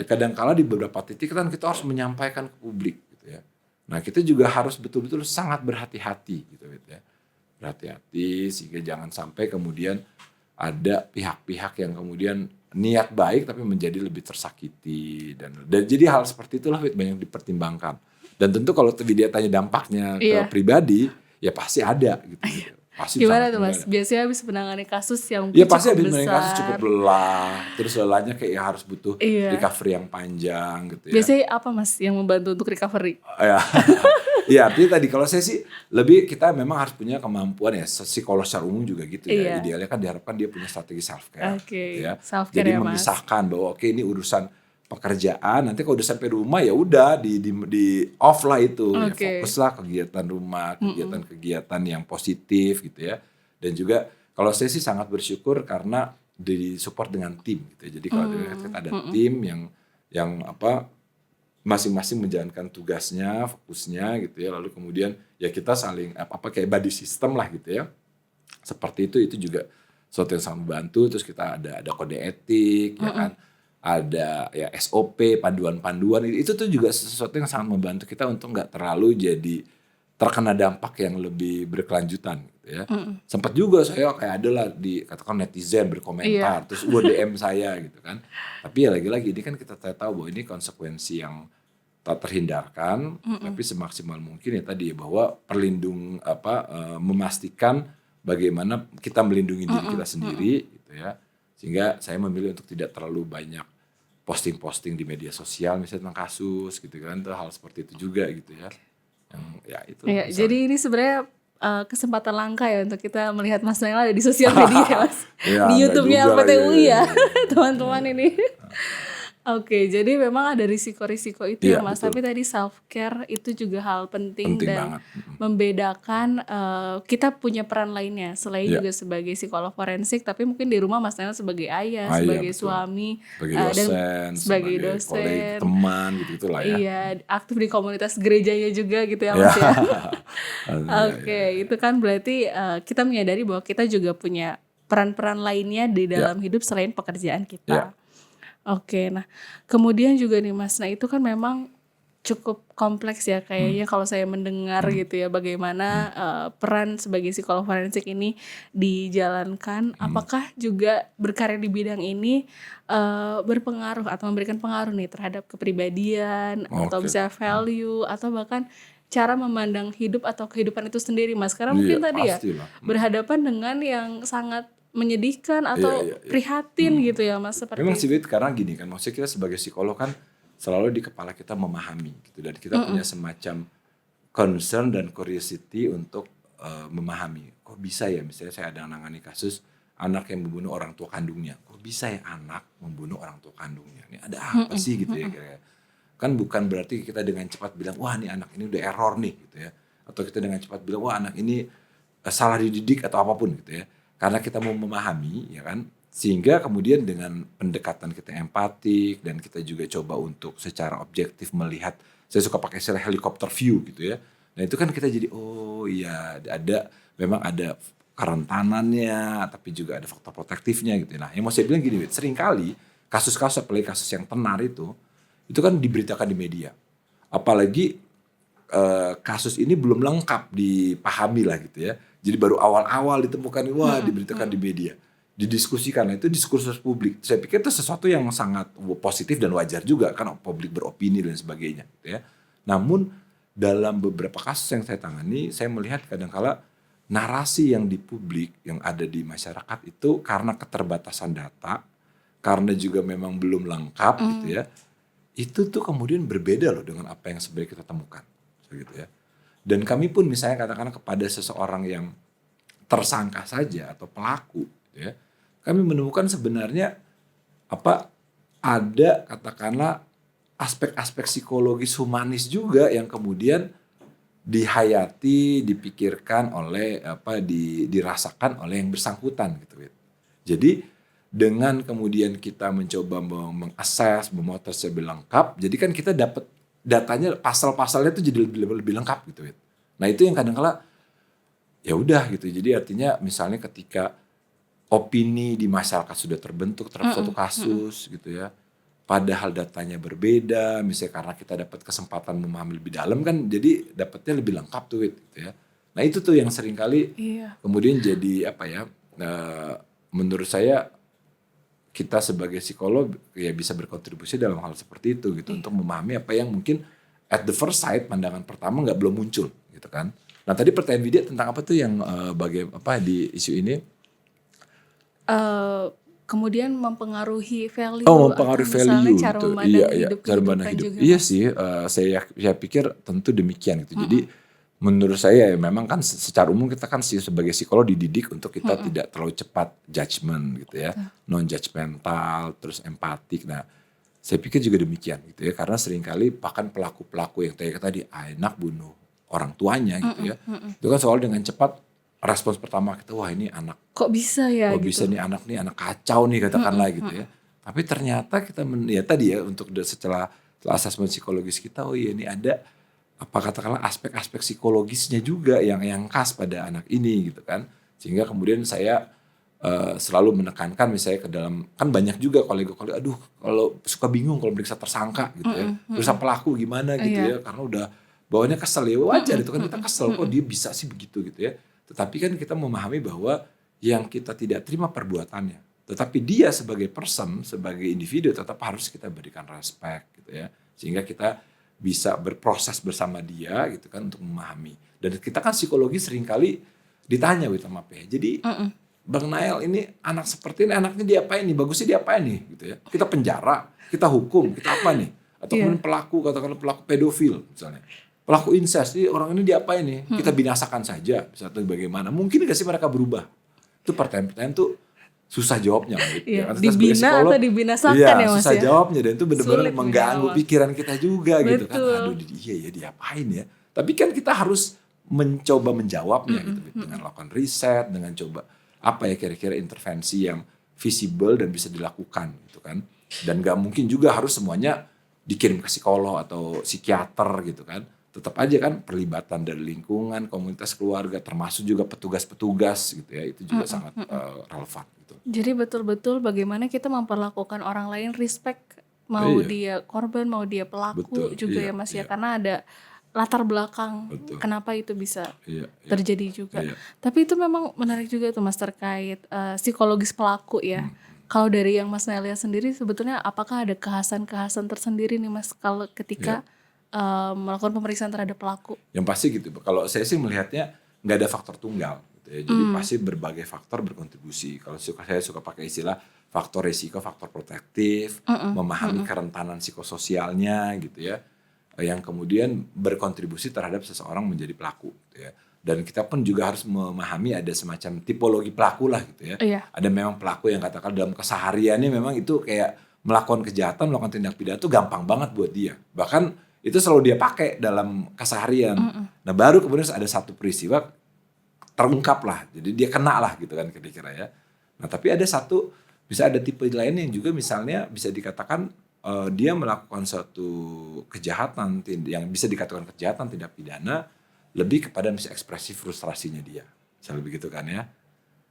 B: kadang-kala di beberapa titik kan kita harus menyampaikan ke publik, gitu ya. Nah, kita juga harus betul-betul sangat berhati-hati gitu ya. Berhati-hati sehingga jangan sampai kemudian ada pihak-pihak yang kemudian niat baik tapi menjadi lebih tersakiti dan jadi hal seperti itulah banyak dipertimbangkan. Dan tentu kalau dia tanya dampaknya ke
A: Iya.
B: pribadi, ya pasti ada gitu. Pasti
A: Gimana
B: sangat
A: tuh Mas?
B: ada.
A: Biasanya habis menangani kasus yang
B: Ya
A: mungkin
B: pasti
A: cukup
B: habis menangani kasus cukup
A: besar.
B: lelah, terus lelahnya kayak harus butuh
A: Iya.
B: recovery yang panjang gitu ya.
A: Biasanya apa Mas yang membantu untuk recovery?
B: Ya, ya artinya tadi kalau saya sih lebih kita memang harus punya kemampuan ya psikolog secara umum juga gitu ya.
A: Iya.
B: Idealnya kan diharapkan dia punya strategi self care gitu
A: Oke,
B: ya.
A: self care
B: Jadi
A: ya Mas.
B: memisahkan bahwa ini urusan pekerjaan, nanti kalau udah sampai rumah ya udah di off lah itu ya
A: Oke.
B: fokuslah kegiatan rumah,
A: Mhm.
B: kegiatan-kegiatan yang positif gitu ya. Dan juga kalau saya sih sangat bersyukur karena disupport dengan tim gitu ya. Jadi kalau kita ada
A: Mhm.
B: tim yang masing-masing menjalankan tugasnya, fokusnya gitu ya. Lalu kemudian ya kita saling kayak body system lah gitu ya. Seperti itu juga sesuatu yang sangat membantu. Terus kita ada kode etik, ya kan, ada ya SOP, panduan-panduan, itu tuh juga sesuatu yang sangat membantu kita untuk nggak terlalu jadi terkena dampak yang lebih berkelanjutan gitu ya. Sempat juga saya kayak adalah katakan netizen
A: Iya.
B: berkomentar, terus DM saya gitu kan. Tapi ya lagi-lagi ini kan kita tahu bahwa ini konsekuensi yang tak terhindarkan, tapi semaksimal mungkin ya tadi ya, bahwa memastikan bagaimana kita melindungi diri kita sendiri gitu ya. Sehingga saya memilih untuk tidak terlalu banyak posting-posting di media sosial misalnya tentang kasus gitu kan, tuh hal seperti itu juga gitu ya. Yang ya itu
A: Iya, jadi
B: misalnya.
A: ini sebenarnya kesempatan langka ya untuk kita melihat Mas Noel ada di sosial media, Mas.
B: Ya
A: Di
B: enggak
A: YouTube-nya
B: juga lagi.
A: LPTUI ya,
B: Ya,
A: teman-teman
B: ya.
A: ini. Oke, jadi memang ada risiko-risiko itu ya
B: Iya,
A: Mas,
B: betul.
A: tapi tadi self care itu juga hal penting
B: Penting
A: dan
B: banget.
A: membedakan kita punya peran lainnya selain
B: Iya.
A: juga sebagai psikolog forensik, tapi mungkin di rumah Mas Noel sebagai ayah,
B: Iya
A: sebagai
B: betul.
A: suami,
B: Sebagai
A: dan
B: dosen,
A: sebagai
B: sebagai kolega,
A: dosen.
B: teman gitu lah ya.
A: Iya, aktif di komunitas gerejanya juga gitu ya
B: Ya.
A: Mas ya.
B: Ya, ya,
A: Oke, itu kan berarti kita menyadari bahwa kita juga punya peran-peran lainnya di
B: ya,
A: dalam hidup selain pekerjaan
B: ya.
A: kita. Oke, nah kemudian juga nih Mas, nah itu kan memang cukup kompleks ya kayaknya kalau saya mendengar gitu ya bagaimana peran sebagai psikolog forensik ini dijalankan. Apakah juga berkarya di bidang ini berpengaruh atau memberikan pengaruh nih terhadap kepribadian atau
B: Oke.
A: bisa value atau bahkan cara memandang hidup atau kehidupan itu sendiri Mas? Karena
B: Iya,
A: mungkin tadi ya
B: pastilah.
A: berhadapan dengan yang sangat menyedihkan
B: Iya,
A: atau
B: iya, iya.
A: prihatin gitu ya Mas
B: Memang
A: seperti
B: sih
A: itu.
B: Wit, karena gini kan, maksudnya kita sebagai psikolog kan selalu di kepala kita memahami gitu, dan kita punya semacam concern dan curiosity untuk memahami. Kok bisa ya misalnya saya ada nangani kasus anak yang membunuh orang tua kandungnya. Kok bisa ya anak membunuh orang tua kandungnya? Ini ada apa sih gitu ya kira-kira. Kan bukan berarti kita dengan cepat bilang wah ini anak ini udah error nih gitu ya. Atau kita dengan cepat bilang wah anak ini salah dididik atau apapun gitu ya. Karena kita mau memahami ya kan, sehingga kemudian dengan pendekatan kita empatik dan kita juga coba untuk secara objektif melihat, saya suka pakai istilah helikopter view gitu ya. Nah itu kan kita jadi oh iya memang ada kerentanannya tapi juga ada faktor protektifnya gitu. Nah yang mau saya bilang gini, sering kali kasus-kasus apalagi kasus yang tenar itu kan diberitakan di media. Apalagi kasus ini belum lengkap dipahami lah gitu ya. Jadi baru awal-awal ditemukan, wah diberitakan di media, didiskusikan. Nah, itu diskursus publik. Saya pikir itu sesuatu yang sangat positif dan wajar juga kan publik beropini dan sebagainya gitu ya. Namun dalam beberapa kasus yang saya tangani, saya melihat kadang-kala narasi yang di publik, yang ada di masyarakat itu karena keterbatasan data, karena juga memang belum lengkap gitu ya, itu tuh kemudian berbeda loh dengan apa yang sebenarnya kita temukan gitu ya. Dan kami pun misalnya katakanlah kepada seseorang yang tersangka saja atau pelaku gitu ya, kami menemukan sebenarnya ada katakanlah aspek-aspek psikologis humanis juga yang kemudian dihayati, dipikirkan oleh dirasakan oleh yang bersangkutan gitu. Jadi dengan kemudian kita mencoba mengakses, memotret lebih lengkap, jadi kan kita dapat datanya, pasal-pasalnya itu jadi lebih lengkap gitu. Nah itu yang kadang-kala ya udah gitu. Jadi artinya misalnya ketika opini di masyarakat sudah terbentuk terhadap suatu kasus gitu ya, padahal datanya berbeda, misalnya karena kita dapat kesempatan memahami lebih dalam kan, jadi dapatnya lebih lengkap tuh gitu ya. Nah itu tuh yang seringkali
A: Iya.
B: kemudian jadi menurut saya kita sebagai psikolog ya bisa berkontribusi dalam hal seperti itu gitu, untuk memahami apa yang mungkin at the first sight, pandangan pertama belum muncul gitu kan. Nah tadi pertanyaan Widya tentang apa tuh yang di isu ini?
A: Kemudian mempengaruhi value
B: Oh,
A: atau
B: mempengaruhi
A: misalnya
B: value
A: cara
B: gitu.
A: memandang
B: Iya, iya, cara pandang
A: hidup-kehidupan
B: hidup.
A: juga
B: Iya
A: Mas.
B: sih, saya pikir tentu demikian gitu. Jadi menurut saya ya memang kan secara umum kita kan sebagai psikolog dididik untuk kita tidak terlalu cepat judgement gitu ya. Non judgmental, terus empatik. Nah, saya pikir juga demikian gitu ya, karena seringkali bahkan pelaku-pelaku yang tadi anak bunuh orang tuanya gitu ya. Itu kan selalu dengan cepat respons pertama kita, wah ini anak,
A: Kok bisa ya
B: kok
A: gitu?
B: bisa nih anak kacau nih katakanlah gitu ya. Tapi ternyata kita ya tadi ya untuk setelah asesmen psikologis kita, oh iya ini ada katakanlah aspek-aspek psikologisnya juga yang khas pada anak ini gitu kan. Sehingga kemudian saya selalu menekankan misalnya ke dalam, kan banyak juga kolega-kolega, aduh kalau suka bingung kalau meriksa tersangka gitu ya, periksa pelaku gimana gitu
A: Iya.
B: ya, karena udah bawaannya kesel ya, wajar itu kan, kita kesel kok dia bisa sih begitu gitu ya. Tetapi kan kita memahami bahwa yang kita tidak terima perbuatannya, tetapi dia sebagai person, sebagai individu tetap harus kita berikan respect gitu ya, sehingga kita bisa berproses bersama dia gitu kan untuk memahami. Dan kita kan psikologi seringkali ditanya sama PH, jadi Bang Nael ini anak seperti ini, anaknya diapain nih, bagusnya diapain nih gitu ya. Kita penjara, kita hukum, kita apa nih? Atau
A: Iya.
B: kemudian pelaku, katakanlah pelaku pedofil misalnya. Pelaku incest, ini orang ini diapain nih? Kita binasakan saja, bisa atau bagaimana. Mungkin gak sih mereka berubah? Itu pertanyaan-pertanyaan tuh susah jawabnya. Gitu.
A: Iya,
B: Ya, kan kita sebagai
A: dibina
B: psikolog,
A: atau dibinasakan
B: iya,
A: ya Mas
B: susah
A: ya?
B: jawabnya. Dan itu benar-benar
A: Sulit
B: mengganggu
A: menjawab.
B: pikiran kita juga gitu kan.
A: Betul.
B: Aduh iya ya diapain ya. Tapi kan kita harus mencoba menjawabnya gitu. Dengan lakukan riset, dengan coba apa ya kira-kira intervensi yang visible dan bisa dilakukan gitu kan. Dan gak mungkin juga harus semuanya dikirim ke psikolog atau psikiater gitu kan. Tetap aja kan perlibatan dari lingkungan, komunitas keluarga, termasuk juga petugas-petugas gitu ya, itu juga sangat relevan gitu.
A: Jadi betul-betul bagaimana kita memperlakukan orang lain respect, mau
B: Iya.
A: dia korban, mau dia pelaku
B: Betul,
A: juga
B: iya,
A: ya Mas ya,
B: iya.
A: karena ada latar belakang
B: Betul.
A: kenapa itu bisa
B: Iya, iya.
A: terjadi juga.
B: Iya.
A: Tapi itu memang menarik juga tuh Mas terkait psikologis pelaku ya. Kalau dari yang Mas Nelia sendiri sebetulnya apakah ada kekhasan-kekhasan tersendiri nih Mas kalau ketika melakukan pemeriksaan terhadap pelaku?
B: Yang pasti gitu. Kalau saya sih melihatnya nggak ada faktor tunggal gitu ya. Jadi pasti berbagai faktor berkontribusi. Kalau saya suka pakai istilah faktor risiko, faktor protektif, memahami kerentanan psikososialnya gitu ya. Yang kemudian berkontribusi terhadap seseorang menjadi pelaku gitu ya. Dan kita pun juga harus memahami ada semacam tipologi pelaku lah gitu ya.
A: Iya.
B: Ada memang pelaku yang katakan dalam kesehariannya memang itu kayak melakukan kejahatan, melakukan tindak pidana itu gampang banget buat dia. Bahkan itu selalu dia pakai dalam keseharian. Nah baru kemudian ada satu peristiwa terungkap lah. Jadi dia kena lah gitu kan kira-kira ya. Nah tapi ada satu, bisa ada tipe lain yang juga misalnya bisa dikatakan dia melakukan suatu kejahatan yang bisa dikatakan kejahatan tindak pidana lebih kepada misalnya ekspresi frustrasinya dia. Misalnya begitu kan ya.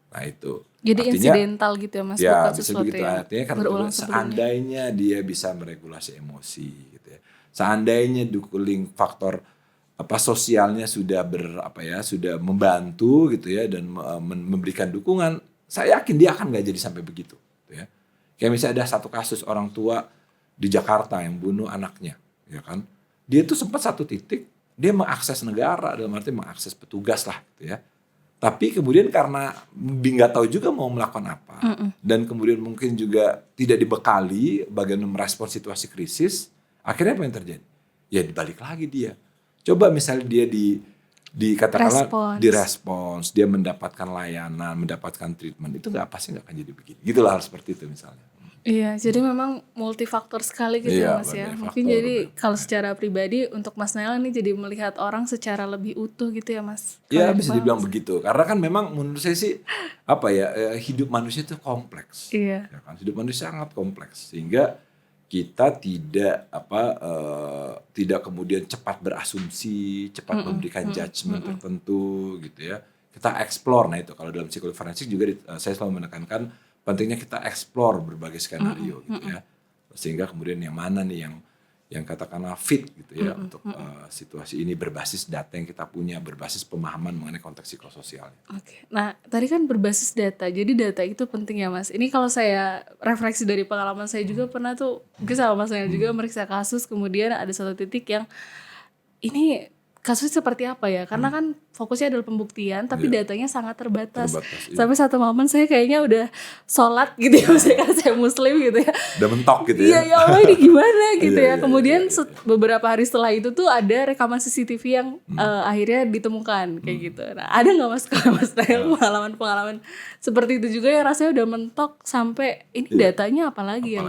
B: Nah itu.
A: Jadi
B: artinya,
A: insidental gitu ya Mas,
B: ya
A: bukan
B: bisa
A: sesuatu
B: begitu.
A: yang
B: Artinya kan
A: berulang sebelumnya.
B: seandainya dia bisa meregulasi emosi gitu ya. Seandainya dukung faktor sosialnya sudah sudah membantu gitu ya dan memberikan dukungan, saya yakin dia akan nggak jadi sampai begitu gitu ya. Kayak misalnya ada satu kasus orang tua di Jakarta yang bunuh anaknya, ya kan? Dia tuh sempat satu titik dia mengakses negara, dalam arti mengakses petugas lah gitu ya. Tapi kemudian karena nggak tahu juga mau melakukan apa, dan kemudian mungkin juga tidak dibekali bagaimana merespon situasi krisis, akhirnya apa yang terjadi? Ya dibalik lagi dia. Coba misalnya dia katakanlah direspons, dia mendapatkan layanan, mendapatkan treatment, itu pasti nggak akan jadi begini. Gitulah, harus seperti itu misalnya.
A: Iya, jadi memang multifaktor sekali gitu ya Mas ya. Mungkin jadi kalau secara pribadi untuk Mas Naila nih jadi melihat orang secara lebih utuh gitu ya Mas.
B: Ya bisa dibilang begitu. Karena kan memang menurut saya sih hidup manusia itu kompleks.
A: Iya.
B: Ya kan? Hidup manusia sangat kompleks sehingga kita tidak kemudian cepat berasumsi, cepat memberikan judgement tertentu gitu ya. Kita explore. Nah itu kalau dalam psikologi forensik juga saya selalu menekankan pentingnya kita explore berbagai skenario gitu ya, sehingga kemudian yang mana nih yang katakanlah fit gitu ya untuk situasi ini berbasis data yang kita punya, berbasis pemahaman mengenai konteks psikososialnya.
A: Oke. Nah tadi kan berbasis data, jadi data itu penting ya Mas. Ini kalau saya refleksi dari pengalaman saya juga pernah tuh mungkin sama Mas Nail juga meriksa kasus, kemudian ada satu titik yang ini kasusnya seperti apa ya, karena kan fokusnya adalah pembuktian tapi datanya sangat terbatas. Sampai satu momen saya kayaknya udah sholat gitu ya maksudnya, karena saya muslim gitu ya,
B: udah mentok gitu ya.
A: Iya ya Allah ini gimana gitu ya. Kemudian beberapa hari setelah itu tuh ada rekaman CCTV yang akhirnya ditemukan kayak gitu. Nah ada gak Mas kalau Mas Nail pengalaman seperti itu juga yang rasanya udah mentok sampai ini datanya apalagi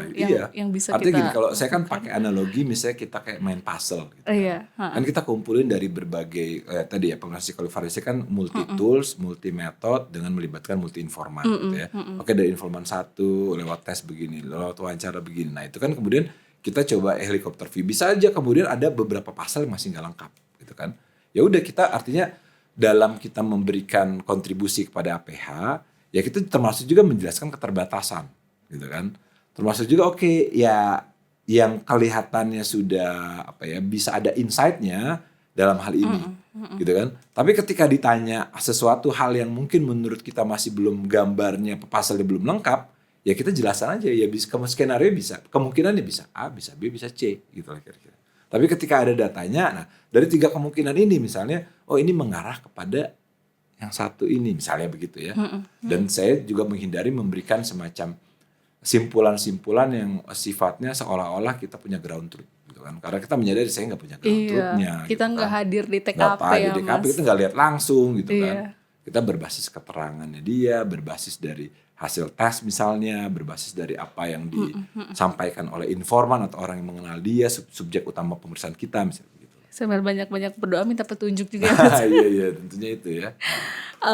A: yang bisa
B: artinya
A: kita
B: gini, kalau saya kan pakai analogi misalnya kita kayak main puzzle gitu. Kan kita kumpulin dari berbagai tadi ya, pengawas psikologi forensik kan multi tools, multi metode dengan melibatkan multi informan gitu ya. Oke, dari informan satu lewat tes begini, lewat wawancara begini. Nah itu kan kemudian kita coba helikopter view, bisa aja kemudian ada beberapa pasal yang masih nggak lengkap gitu kan. Ya udah, kita artinya dalam kita memberikan kontribusi kepada APH ya kita termasuk juga menjelaskan keterbatasan gitu kan. Termasuk juga ya yang kelihatannya sudah bisa ada insight-nya dalam hal ini gitu kan. Tapi ketika ditanya sesuatu hal yang mungkin menurut kita masih belum gambarnya pasalnya belum lengkap, ya kita jelasan aja ya bisa skenario bisa, kemungkinannya bisa A, bisa B, bisa C gitu lah kira-kira. Tapi ketika ada datanya, nah dari 3 kemungkinan ini misalnya, ini mengarah kepada yang satu ini misalnya begitu ya. Dan saya juga menghindari memberikan semacam simpulan-simpulan yang sifatnya seolah-olah kita punya ground truth gitu kan. Karena kita menyadari saya nggak punya ground truth-nya
A: kita
B: gitu
A: nggak
B: kan.
A: hadir di
B: Nggak
A: TKP
B: tahu di
A: ya
B: DKP,
A: Mas.
B: kita nggak lihat langsung gitu kan.
A: Iya.
B: Kita berbasis keterangannya dia, berbasis dari hasil tes misalnya, berbasis dari apa yang disampaikan oleh informan atau orang yang mengenal dia, subjek utama pemeriksaan kita misalnya begitu.
A: Sambil banyak-banyak berdoa minta petunjuk juga ya Mas.
B: Iya tentunya itu ya.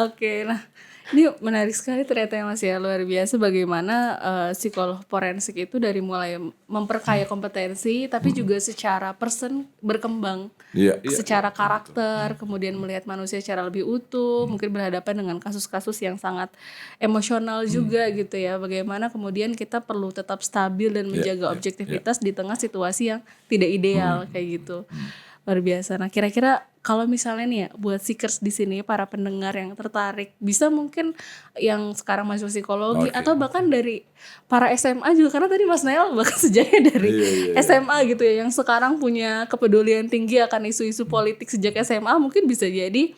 A: Oke, nah ini menarik sekali ternyata ya Mas ya, luar biasa bagaimana psikolog forensik itu dari mulai memperkaya kompetensi tapi juga secara person berkembang,
B: Iya,
A: secara
B: betul.
A: karakter, kemudian melihat manusia secara lebih utuh, mungkin berhadapan dengan kasus-kasus yang sangat emosional juga gitu ya, bagaimana kemudian kita perlu tetap stabil dan menjaga objektivitas di tengah situasi yang tidak ideal kayak gitu. Luar biasa. Nah, kira-kira kalau misalnya nih ya buat seekers di sini para pendengar yang tertarik bisa mungkin yang sekarang masuk psikologi atau bahkan dari para SMA juga, karena tadi Mas Nael bahkan sejaknya dari SMA gitu ya yang sekarang punya kepedulian tinggi akan isu-isu politik sejak SMA, mungkin bisa jadi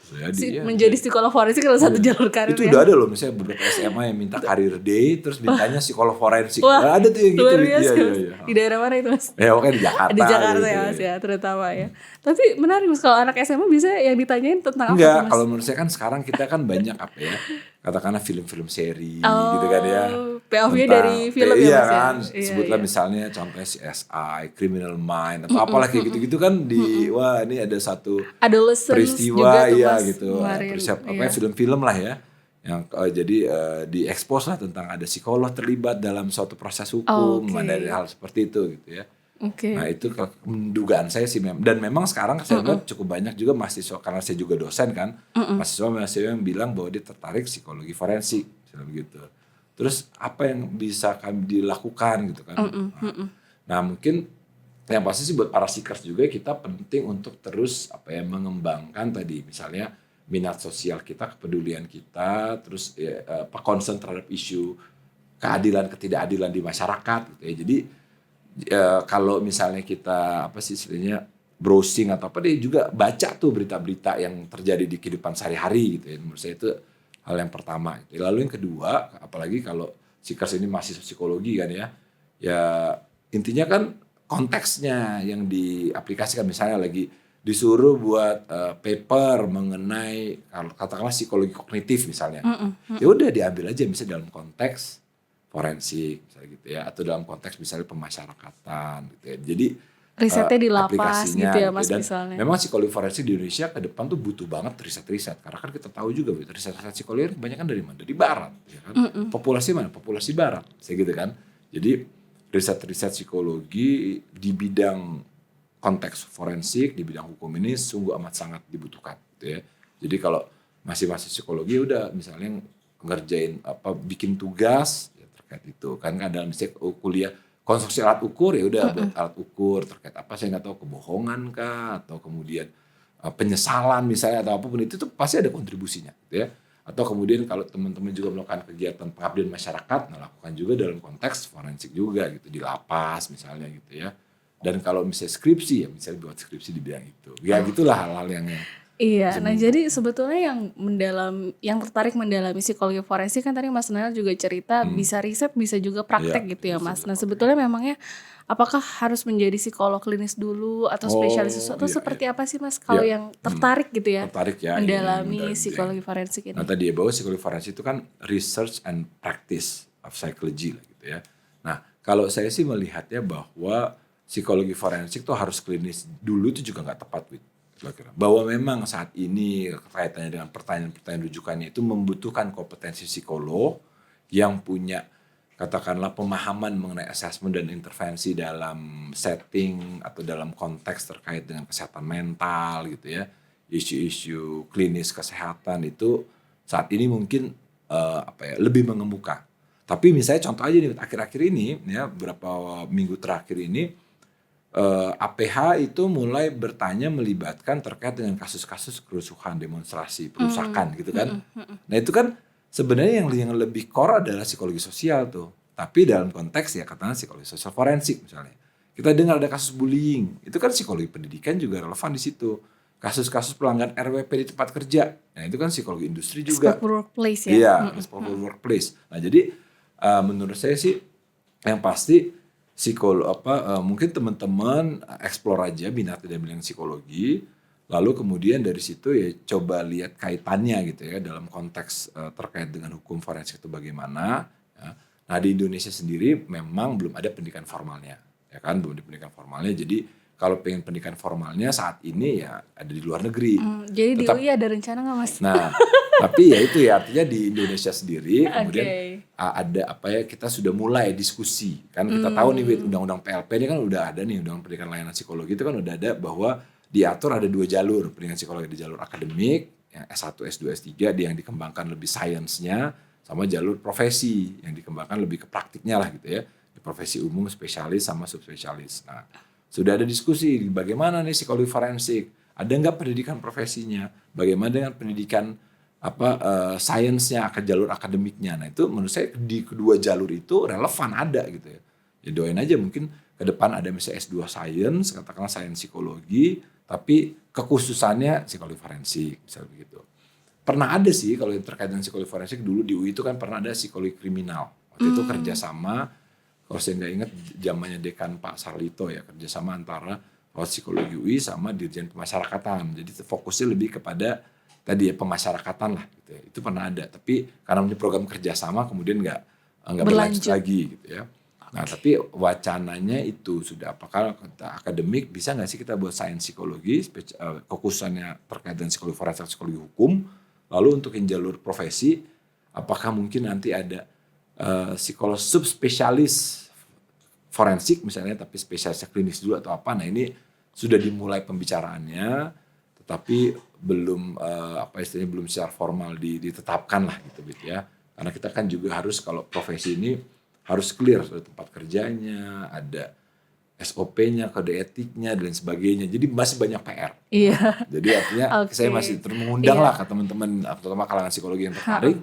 A: menjadi psikolog forensik adalah satu jalur karir.
B: Itu udah ada loh misalnya beberapa SMA yang minta karir day terus mintanya psikolog forensik.
A: Wah,
B: ada tuh yang gitu.
A: luar biasa.
B: Iya.
A: Di daerah mana itu Mas?
B: Ya pokoknya di Jakarta.
A: Di Jakarta
B: gitu,
A: ya Mas ya terutama ya. Tapi menarik Mas, kalau anak SMA bisa yang ditanyain tentang
B: enggak,
A: apa Mas?
B: kalau menurut saya kan sekarang kita kan banyak katakanlah film-film seri gitu kan ya.
A: POV dari film ya Mas ya.
B: Kan, sebutlah misalnya contohnya CSI, Criminal Mind atau apalah kayak gitu-gitu kan wah ini ada satu peristiwa
A: juga
B: gitu. Film-film lah ya. Yang jadi diekspos lah tentang ada psikolog terlibat dalam suatu proses hukum, ada hal seperti itu gitu ya. Nah itu dugaan saya sih dan memang sekarang saya lihat cukup banyak juga mahasiswa, karena saya juga dosen kan, mahasiswa yang bilang bahwa dia tertarik psikologi forensik begitu. Terus apa yang bisa kami dilakukan gitu kan. Nah mungkin yang pasti sih buat para seekers juga kita penting untuk terus mengembangkan tadi misalnya minat sosial kita, kepedulian kita, terus concern terhadap isu keadilan ketidakadilan di masyarakat gitu ya. Jadi kalau misalnya kita istilahnya browsing atau apa, dia juga baca tuh berita-berita yang terjadi di kehidupan sehari-hari gitu ya. Menurut saya itu hal yang pertama gitu. Lalu yang kedua, apalagi kalau seekers ini masih psikologi kan ya intinya kan konteksnya yang diaplikasikan, misalnya lagi disuruh buat paper mengenai kalau katakanlah psikologi kognitif misalnya, ya udah diambil aja misalnya dalam konteks forensik misalnya gitu ya, atau dalam konteks misalnya pemasyarakatan gitu ya. Jadi
A: risetnya di lapas gitu ya Mas
B: dan
A: misalnya.
B: Memang psikologi forensik di Indonesia ke depan tuh butuh banget riset-riset, karena kan kita tahu juga riset-riset psikologi kebanyakan dari mana? Dari barat ya kan. Populasi mana? Populasi barat. Gitu kan. Jadi riset-riset psikologi di bidang konteks forensik, di bidang hukum ini sungguh amat sangat dibutuhkan gitu ya. Jadi kalau masih psikologi udah misalnya ngerjain bikin tugas terkait itu kan dalam kuliah konstruksi alat ukur, ya udah buat alat ukur terkait apa saya nggak tahu, kebohongan kah atau kemudian penyesalan misalnya atau apapun itu tuh pasti ada kontribusinya gitu ya. Atau kemudian kalau teman-teman juga melakukan kegiatan pengabdian masyarakat, melakukan juga dalam konteks forensik juga gitu di lapas misalnya gitu ya. Dan kalau misalnya skripsi ya misalnya buat skripsi di bidang itu, ya gitulah hal-hal yang
A: iya, nah jadi sebetulnya yang tertarik mendalami psikologi forensik kan tadi Mas Nael juga cerita bisa riset bisa juga praktek gitu ya Mas. Nah sebetulnya memangnya apakah harus menjadi psikolog klinis dulu atau spesialis atau seperti apa sih Mas kalau yang tertarik gitu ya, mendalami psikologi forensik ini?
B: Nah tadi ya bahwa psikologi forensik itu kan research and practice of psychology lah gitu ya. Nah kalau saya sih melihatnya bahwa psikologi forensik tuh harus klinis dulu itu juga nggak tepat, bahwa memang saat ini kaitannya dengan pertanyaan-pertanyaan rujukannya itu membutuhkan kompetensi psikolog yang punya katakanlah pemahaman mengenai assessment dan intervensi dalam setting atau dalam konteks terkait dengan kesehatan mental gitu ya, isu-isu klinis kesehatan itu saat ini mungkin lebih mengemuka. Tapi misalnya contoh aja nih akhir-akhir ini ya beberapa minggu terakhir ini APH itu mulai bertanya melibatkan terkait dengan kasus-kasus kerusuhan, demonstrasi, perusakan gitu kan. Nah itu kan sebenarnya yang lebih core adalah psikologi sosial tuh. Tapi dalam konteks ya katakanlah psikologi sosial forensik misalnya. Kita dengar ada kasus bullying, itu kan psikologi pendidikan juga relevan di situ. Kasus-kasus pelanggaran RWP di tempat kerja, nah itu kan psikologi industri juga.
A: Respectful workplace ya.
B: Iya, respectful workplace. Nah jadi menurut saya sih yang pasti mungkin teman-teman explore aja minat dan bidang psikologi, lalu kemudian dari situ ya coba lihat kaitannya gitu ya dalam konteks terkait dengan hukum forensik itu bagaimana. Ya. Nah di Indonesia sendiri memang belum ada pendidikan formalnya, ya kan belum ada pendidikan formalnya. Jadi kalau pengen pendidikan formalnya saat ini ya ada di luar negeri.
A: Jadi di UI ada rencana nggak Mas?
B: Nah, tapi ya itu ya artinya di Indonesia sendiri kemudian ada kita sudah mulai diskusi kan kita tahu nih undang-undang PLP ini kan udah ada nih undang pendidikan layanan psikologi itu kan udah ada bahwa diatur ada 2 jalur pendidikan psikologi di jalur akademik yang S1, S2, S3 yang dikembangkan lebih sainsnya sama jalur profesi yang dikembangkan lebih ke praktiknya lah gitu ya di profesi umum spesialis sama subspesialis. Nah sudah ada diskusi bagaimana nih psikologi forensik ada nggak pendidikan profesinya bagaimana dengan pendidikan sainsnya jalur akademiknya. Nah itu menurut saya di kedua jalur itu relevan ada gitu ya. Ya doain aja mungkin ke depan ada misalnya S2 Sains, katakanlah sains psikologi, tapi kekhususannya psikologi forensik misalnya begitu. Pernah ada sih kalau yang terkait dengan psikologi forensik dulu di UI itu kan pernah ada psikologi kriminal. Waktu itu kerjasama, kalau saya nggak ingat zamannya Dekan Pak Sarlito ya kerjasama antara psikologi UI sama Dirjen Pemasyarakatan. Jadi fokusnya lebih kepada tadi ya pemasyarakatan lah gitu ya. Itu pernah ada tapi karena punya program kerjasama kemudian nggak berlanjut lagi gitu ya. Nah tapi wacananya itu sudah apakah akademik bisa nggak sih kita buat sains psikologi kekhususannya terkait dengan psikologi forensik psikologi hukum lalu untuk yang jalur profesi apakah mungkin nanti ada psikolog subspesialis forensik misalnya tapi spesialis klinis dulu atau apa. Nah ini sudah dimulai pembicaraannya tapi belum belum secara formal ditetapkan lah gitu ya karena kita kan juga harus kalau profesi ini harus clear ada tempat kerjanya ada SOP-nya kode etiknya dan sebagainya jadi masih banyak PR.
A: Iya.
B: Jadi artinya saya masih mengundang lah ke teman-teman terutama kalangan psikologi yang tertarik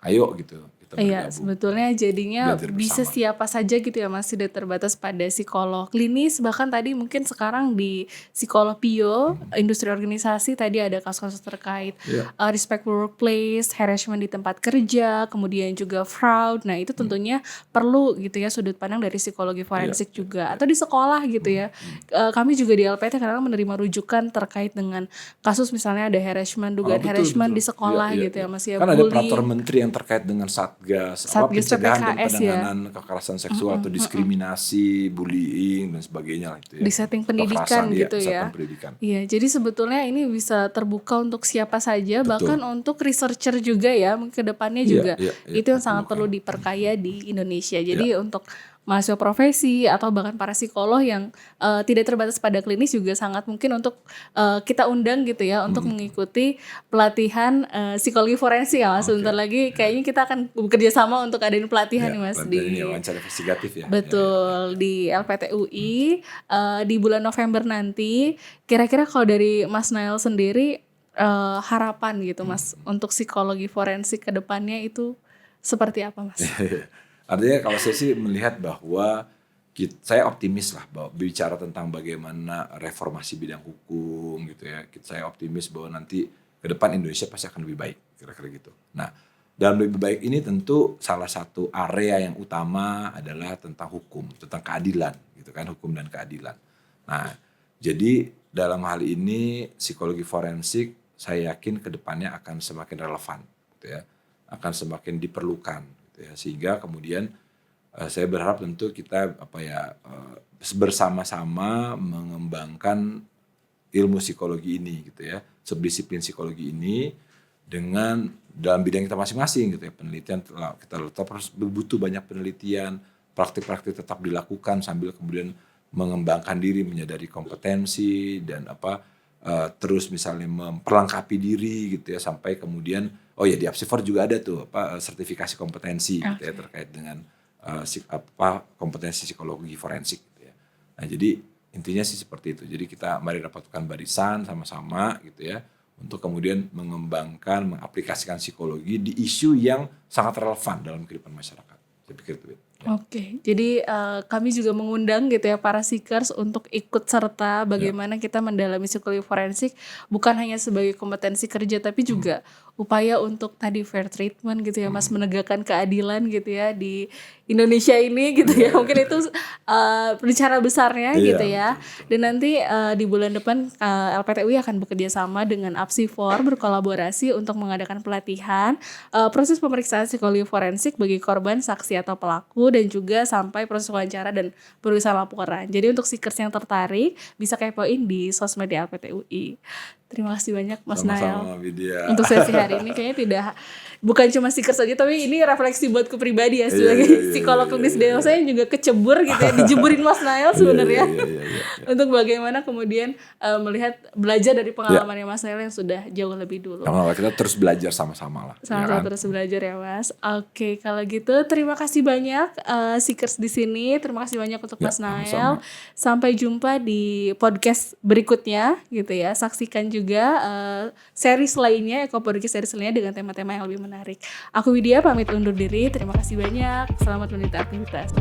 B: ayo gitu kita bergabung.
A: Iya sebetulnya jadinya bisa siapa saja gitu ya Mas tidak terbatas pada psikolog klinis bahkan tadi mungkin sekarang di psikolog PIO industri organisasi tadi ada kasus-kasus terkait respectful workplace harassment di tempat kerja kemudian juga fraud. Nah itu tentunya perlu gitu ya sudut pandang dari psikologi forensik juga atau di sekolah gitu ya. Kami juga di LPT kadang menerima rujukan terkait dengan kasus misalnya ada harassment dugaan harassment di sekolah gitu ya Mas ya
B: kan ada peraturan menteri yang terkait dengan Satgas pencegahan dan penanganan kekerasan seksual atau diskriminasi, bullying dan sebagainya lah itu ya.
A: Di setting pendidikan gitu ya. Iya, jadi sebetulnya ini bisa terbuka untuk siapa saja bahkan untuk researcher juga ya, mungkin ke depannya juga. Itu yang sangat perlu diperkaya di Indonesia. Jadi untuk mahasiswa profesi atau bahkan para psikolog yang tidak terbatas pada klinis juga sangat mungkin untuk kita undang gitu ya untuk mengikuti pelatihan psikologi forensik ya Mas. Sebentar lagi kayaknya kita akan bekerja sama untuk adain pelatihan nih Mas di
B: wawancara investigatif ya.
A: Betul di LPT UI di bulan November nanti. Kira-kira kalau dari Mas Nael sendiri harapan gitu Mas untuk psikologi forensik ke depannya itu seperti apa Mas?
B: Artinya kalau saya sih melihat bahwa saya optimis lah bahwa bicara tentang bagaimana reformasi bidang hukum gitu ya. Saya optimis bahwa nanti ke depan Indonesia pasti akan lebih baik kira-kira gitu. Nah, dalam lebih baik ini tentu salah satu area yang utama adalah tentang hukum, tentang keadilan gitu kan, hukum dan keadilan. Nah, jadi dalam hal ini psikologi forensik saya yakin ke depannya akan semakin relevan gitu ya. Akan semakin diperlukan. Ya, sehingga kemudian saya berharap tentu kita bersama-sama mengembangkan ilmu psikologi ini gitu ya subdisiplin psikologi ini dengan dalam bidang kita masing-masing gitu ya penelitian kita tetap harus butuh banyak penelitian praktik-praktik tetap dilakukan sambil kemudian mengembangkan diri menyadari kompetensi dan terus misalnya memperlengkapi diri gitu ya, sampai kemudian di Apsifor juga ada tuh sertifikasi kompetensi gitu ya, terkait dengan kompetensi psikologi forensik gitu ya. Nah jadi intinya sih seperti itu. Jadi kita mari rapatkan barisan sama-sama gitu ya, untuk kemudian mengembangkan, mengaplikasikan psikologi di isu yang sangat relevan dalam kehidupan masyarakat. Saya pikir itu.
A: Oke, jadi kami juga mengundang gitu ya para seekers untuk ikut serta bagaimana kita mendalami psikologi forensik, bukan hanya sebagai kompetensi kerja tapi juga upaya untuk tadi fair treatment gitu ya Mas, menegakkan keadilan gitu ya di Indonesia ini gitu ya. Mungkin itu bicara besarnya gitu ya.
B: Betul.
A: Dan nanti di bulan depan LPTUI akan bekerja sama dengan Apsifor berkolaborasi untuk mengadakan pelatihan proses pemeriksaan psikologi forensik bagi korban, saksi atau pelaku, dan juga sampai proses wawancara dan penulisan laporan. Jadi untuk seekers yang tertarik bisa kepoin di sosmed LPTUI. Terima kasih banyak Mas Nael.
B: Sama-sama Widya.
A: Untuk sesi hari ini kayaknya bukan cuma seekers saja, tapi ini refleksi buatku pribadi ya sebagai psikolog klinis DO. Saya juga kecebur gitu ya, dijeburin Mas Nael sebenarnya. Untuk bagaimana kemudian belajar dari pengalamannya Mas Nael yang sudah jauh lebih dulu.
B: Kita terus belajar sama-sama lah.
A: Sama-sama terus belajar ya Mas. Oke, kalau gitu terima kasih banyak seekers di sini. Terima kasih banyak untuk Mas Nael.
B: Sama-sama.
A: Sampai jumpa di podcast berikutnya gitu ya. Saksikan juga series lainnya, Eko Podcast series lainnya dengan tema-tema yang lebih menarik. Aku Widya pamit undur diri. Terima kasih banyak. Selamat menikmati aktivitas.